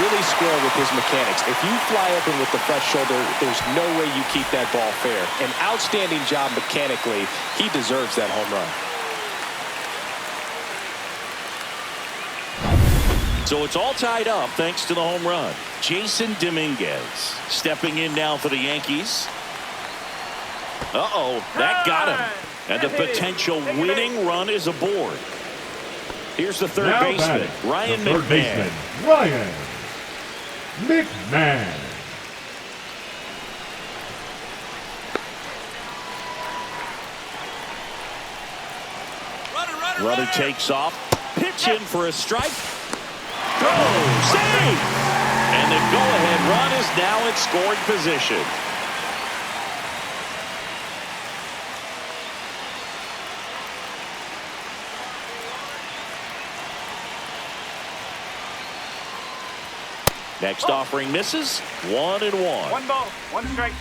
really square with his mechanics. If you fly open with the fresh shoulder, there's no way you keep that ball fair. An outstanding job mechanically. He deserves that home run. So it's all tied up thanks to the home run. Jason Dominguez stepping in now for the Yankees. Uh-oh, that got him. And the potential winning run is aboard. Here's the third baseman, Ryan McMahon. Ryan McMahon. Runner takes off. Pitch in for a strike. Go! Save! And the go-ahead run is now in scoring position. Next offering misses. 1-1. 1 ball, 1 strike.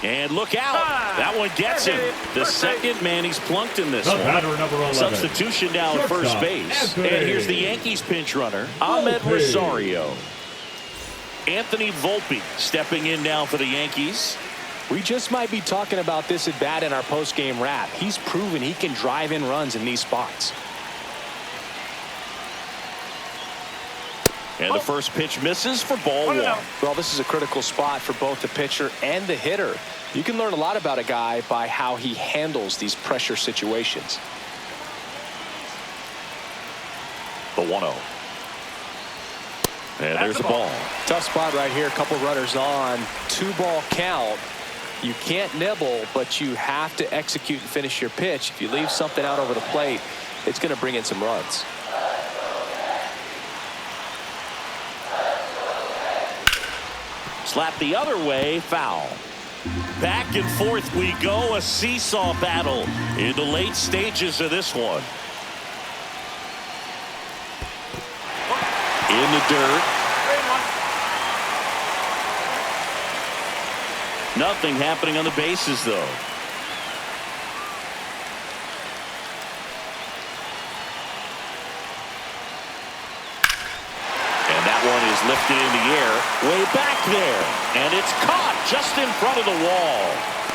And look out. That one gets him. The second man he's plunked in this one. Batter number 11. Substitution now at first base. And here's the Yankees pinch runner, Ahmed Rosario. Anthony Volpe stepping in now for the Yankees. We just might be talking about this at bat in our post-game wrap. He's proven he can drive in runs in these spots. And the first pitch misses for ball 1. Well, this is a critical spot for both the pitcher and the hitter. You can learn a lot about a guy by how he handles these pressure situations. The 1-0. And there's the ball. Tough spot right here. A couple runners on. 2-ball count. You can't nibble, but you have to execute and finish your pitch. If you leave something out over the plate, it's going to bring in some runs. Slap the other way, foul. Back and forth we go, a seesaw battle in the late stages of this one. In the dirt. Nothing happening on the bases, though. And that one is lifted in the air, way back there. And it's caught just in front of the wall.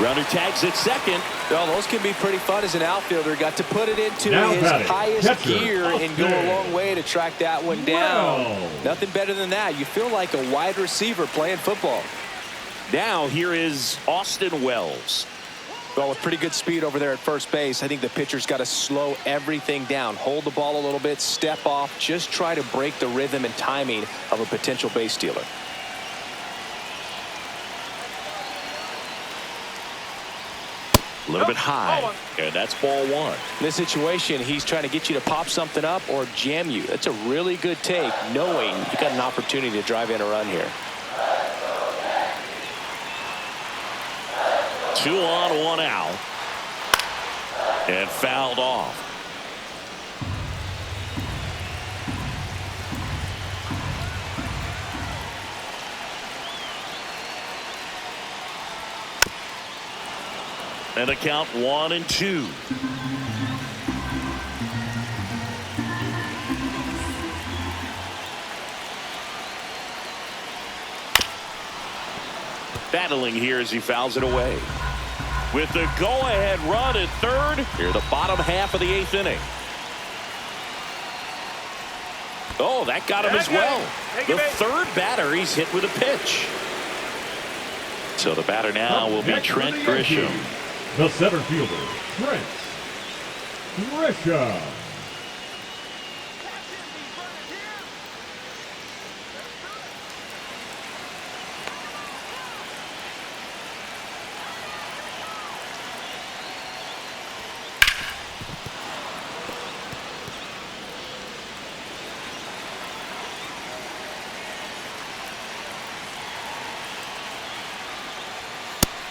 Runner tags at second. Well, those can be pretty fun as an outfielder. Got to put it into Now his highest gear and go a Austin. long way to track that one down. Wow. Nothing better than that. You feel like a wide receiver playing football. Now here is Austin Wells. Well, with pretty good speed over there at first base, I think the pitcher's got to slow everything down. Hold the ball a little bit, step off, just try to break the rhythm and timing of a potential base stealer. A little bit high, and that's ball 1. In this situation, he's trying to get you to pop something up or jam you. That's a really good take, knowing you got an opportunity to drive in a run here. 2 on, 1 out. And fouled off. And a count 1-2. Battling here as he fouls it away. With the go-ahead run at third, here the bottom half of the 8th inning. Oh, that got him as well. The third batter he's hit with a pitch. So the batter now will be Trent Grisham. The center fielder, Trent Grisham.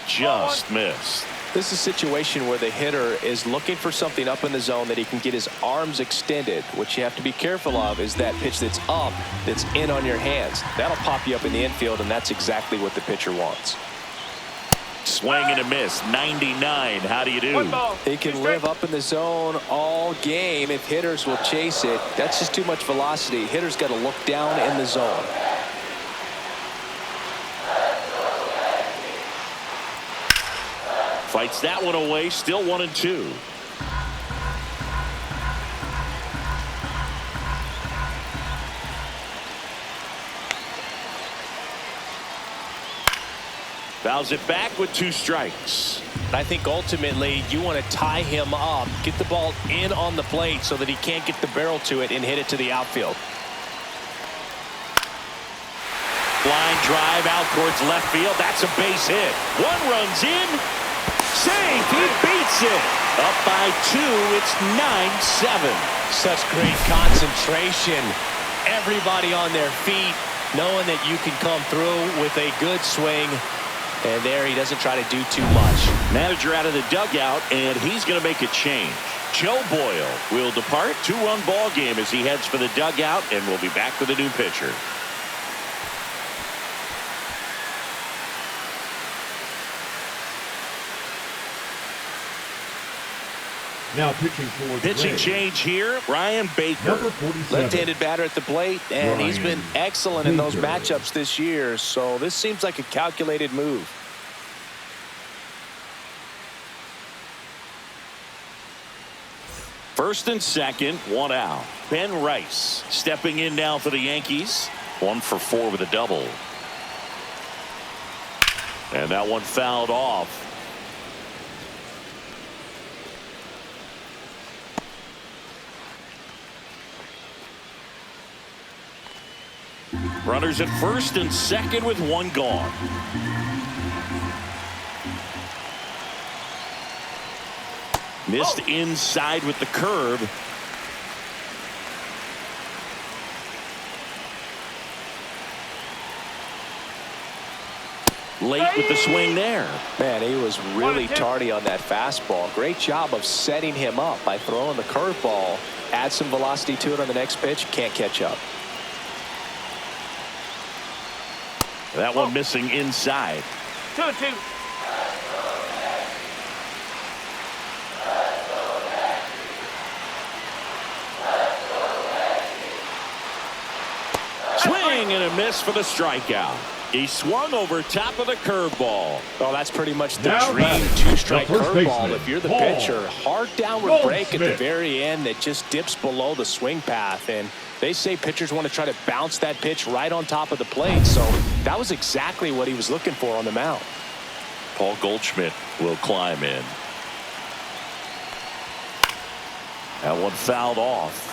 Just missed. This is a situation where the hitter is looking for something up in the zone that he can get his arms extended. What you have to be careful of is that pitch that's up, that's in on your hands. That'll pop you up in the infield, and that's exactly what the pitcher wants. Swing and a miss. 99. How do you do? 1 ball. He can live up in the zone all game if hitters will chase it. That's just too much velocity. Hitters got to look down in the zone. Fights that one away. Still 1-2. Fouls it back with 2 strikes. I think ultimately you want to tie him up, get the ball in on the plate so that he can't get the barrel to it and hit it to the outfield. Line drive out towards left field. That's a base hit. 1 runs in. Safe. He beats it. Up by 2. It's 9-7. Such great concentration. Everybody on their feet, knowing that you can come through with a good swing. And there he doesn't try to do too much. Manager out of the dugout, and he's going to make a change. Joe Boyle will depart. 2-run ball game as he heads for the dugout, and we'll be back with a new pitcher. Now pitching for the Pitching Rays. change here. Ryan Baker. Number 47. Left-handed batter at the plate, and he's been excellent in those matchups this year. So this seems like a calculated move. First and second, 1 out. Ben Rice stepping in now for the Yankees. 1 for 4 with a double. And that one fouled off. Runners at first and second with 1 gone. Missed inside with the curve. Late with the swing there. Man, he was really tardy on that fastball. Great job of setting him up by throwing the curveball. Add some velocity to it on the next pitch. Can't catch up. That one missing inside. 2-2. Swing and a miss for the strikeout. He swung over top of the curveball. Well, that's pretty much the Now dream batting, 2-strike the first curveball. baseman, If you're the Paul pitcher, hard downward break at the Goldschmidt. very end that just dips below the swing path. And they say pitchers want to try to bounce that pitch right on top of the plate. So that was exactly what he was looking for on the mound. Paul Goldschmidt will climb in. That one fouled off.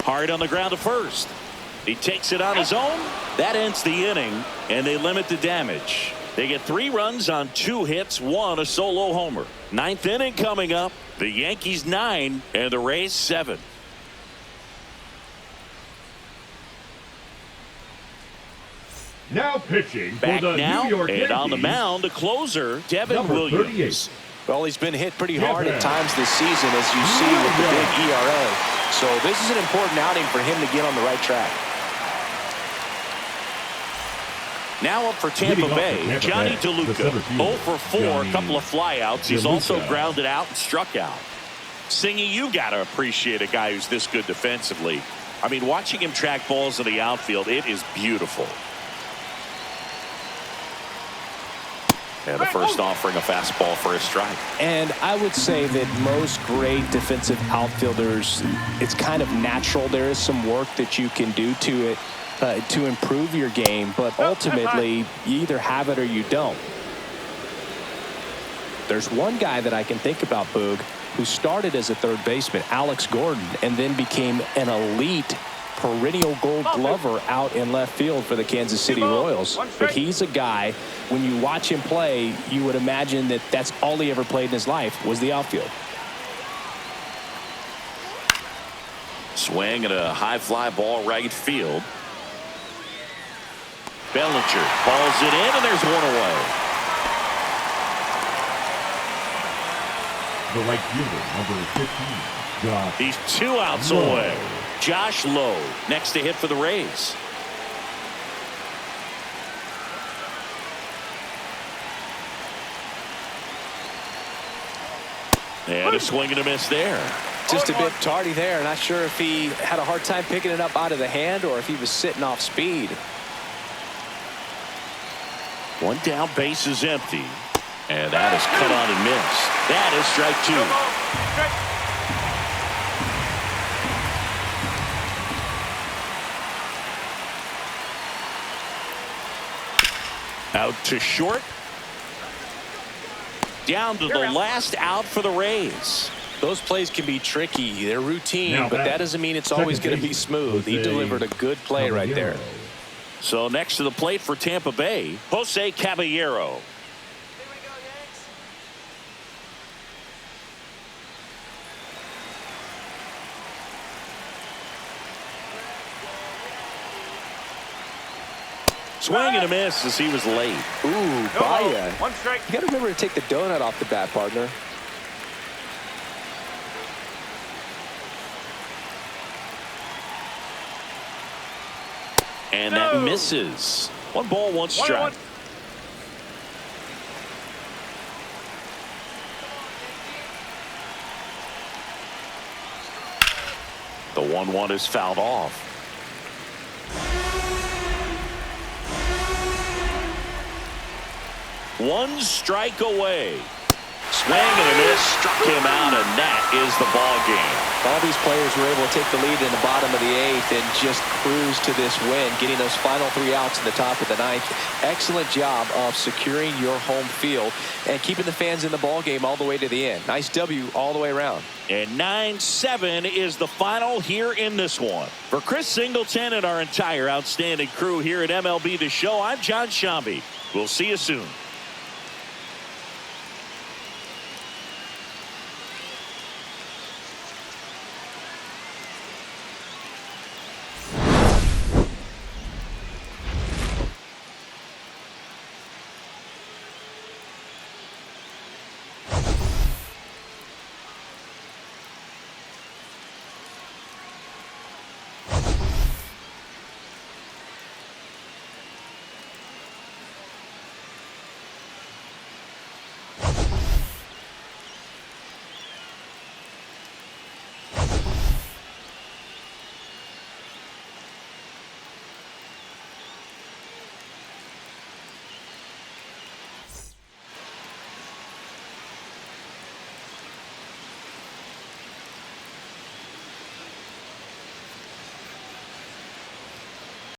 Hard on the ground to first. He takes it on his own. That ends the inning, and they limit the damage. They get 3 runs on 2 hits, 1 a solo homer. 9th inning coming up. The Yankees 9 and the Rays 7. Now pitching Back for the now, New York Yankees. and on the mound, the closer, Devin Number Williams. 38. Well, he's been hit pretty Yeah, hard man. at times this season, as you see with the big ERA. So this is an important outing for him to get on the right track. Now up for Tampa Leading off Bay, for Tampa Johnny Bay, DeLuca. the center fielder, 0 for 4, a Johnny couple of flyouts. He's DeLuca. also grounded out and struck out. Singy, you got to appreciate a guy who's this good defensively. I mean, watching him track balls in the outfield, it is beautiful. And the first offering a fastball for a strike. And I would say that most great defensive outfielders, it's kind of natural. There is some work that you can do to it to improve your game, but ultimately you either have it or you don't. There's one guy that I can think about, Boog, who started as a third baseman, Alex Gordon, and then became an elite perennial gold glover out in left field for the Kansas City Royals. But he's a guy, when you watch him play, you would imagine that that's all he ever played in his life was the outfield. Swing and a high fly ball right field. Bellinger balls it in, and there's one away. The right fielder, number 15, Josh. He's 2 outs Lowe. away. Josh Lowe next to hit for the Rays. And a swing and a miss there. Just a bit tardy there. Not sure if he had a hard time picking it up out of the hand or if he was sitting off speed. One down, base is empty. And that is cut on and missed. That is strike two. No ball. Strike. Out to short. Down to the last out for the Rays. Those plays can be tricky. They're routine, Now but that doesn't mean it's always going to be smooth. He delivered a good play right there. So next to the plate for Tampa Bay, Jose Caballero. Swing and a miss as he was late. Ooh, No ball. Baya. One strike. You got to remember to take the donut off the bat, partner. And that misses. One ball, one strike. 1-1. The 1-1 is fouled off. One strike away. Swing and a miss, struck him out, and that is the ball game. All these players were able to take the lead in the bottom of the eighth and just cruise to this win, getting those final 3 outs in the top of the ninth. Excellent job of securing your home field and keeping the fans in the ball game all the way to the end. Nice W all the way around. And 9-7 is the final here in this one. For Chris Singleton and our entire outstanding crew here at MLB The Show, I'm John Shambi. We'll see you soon.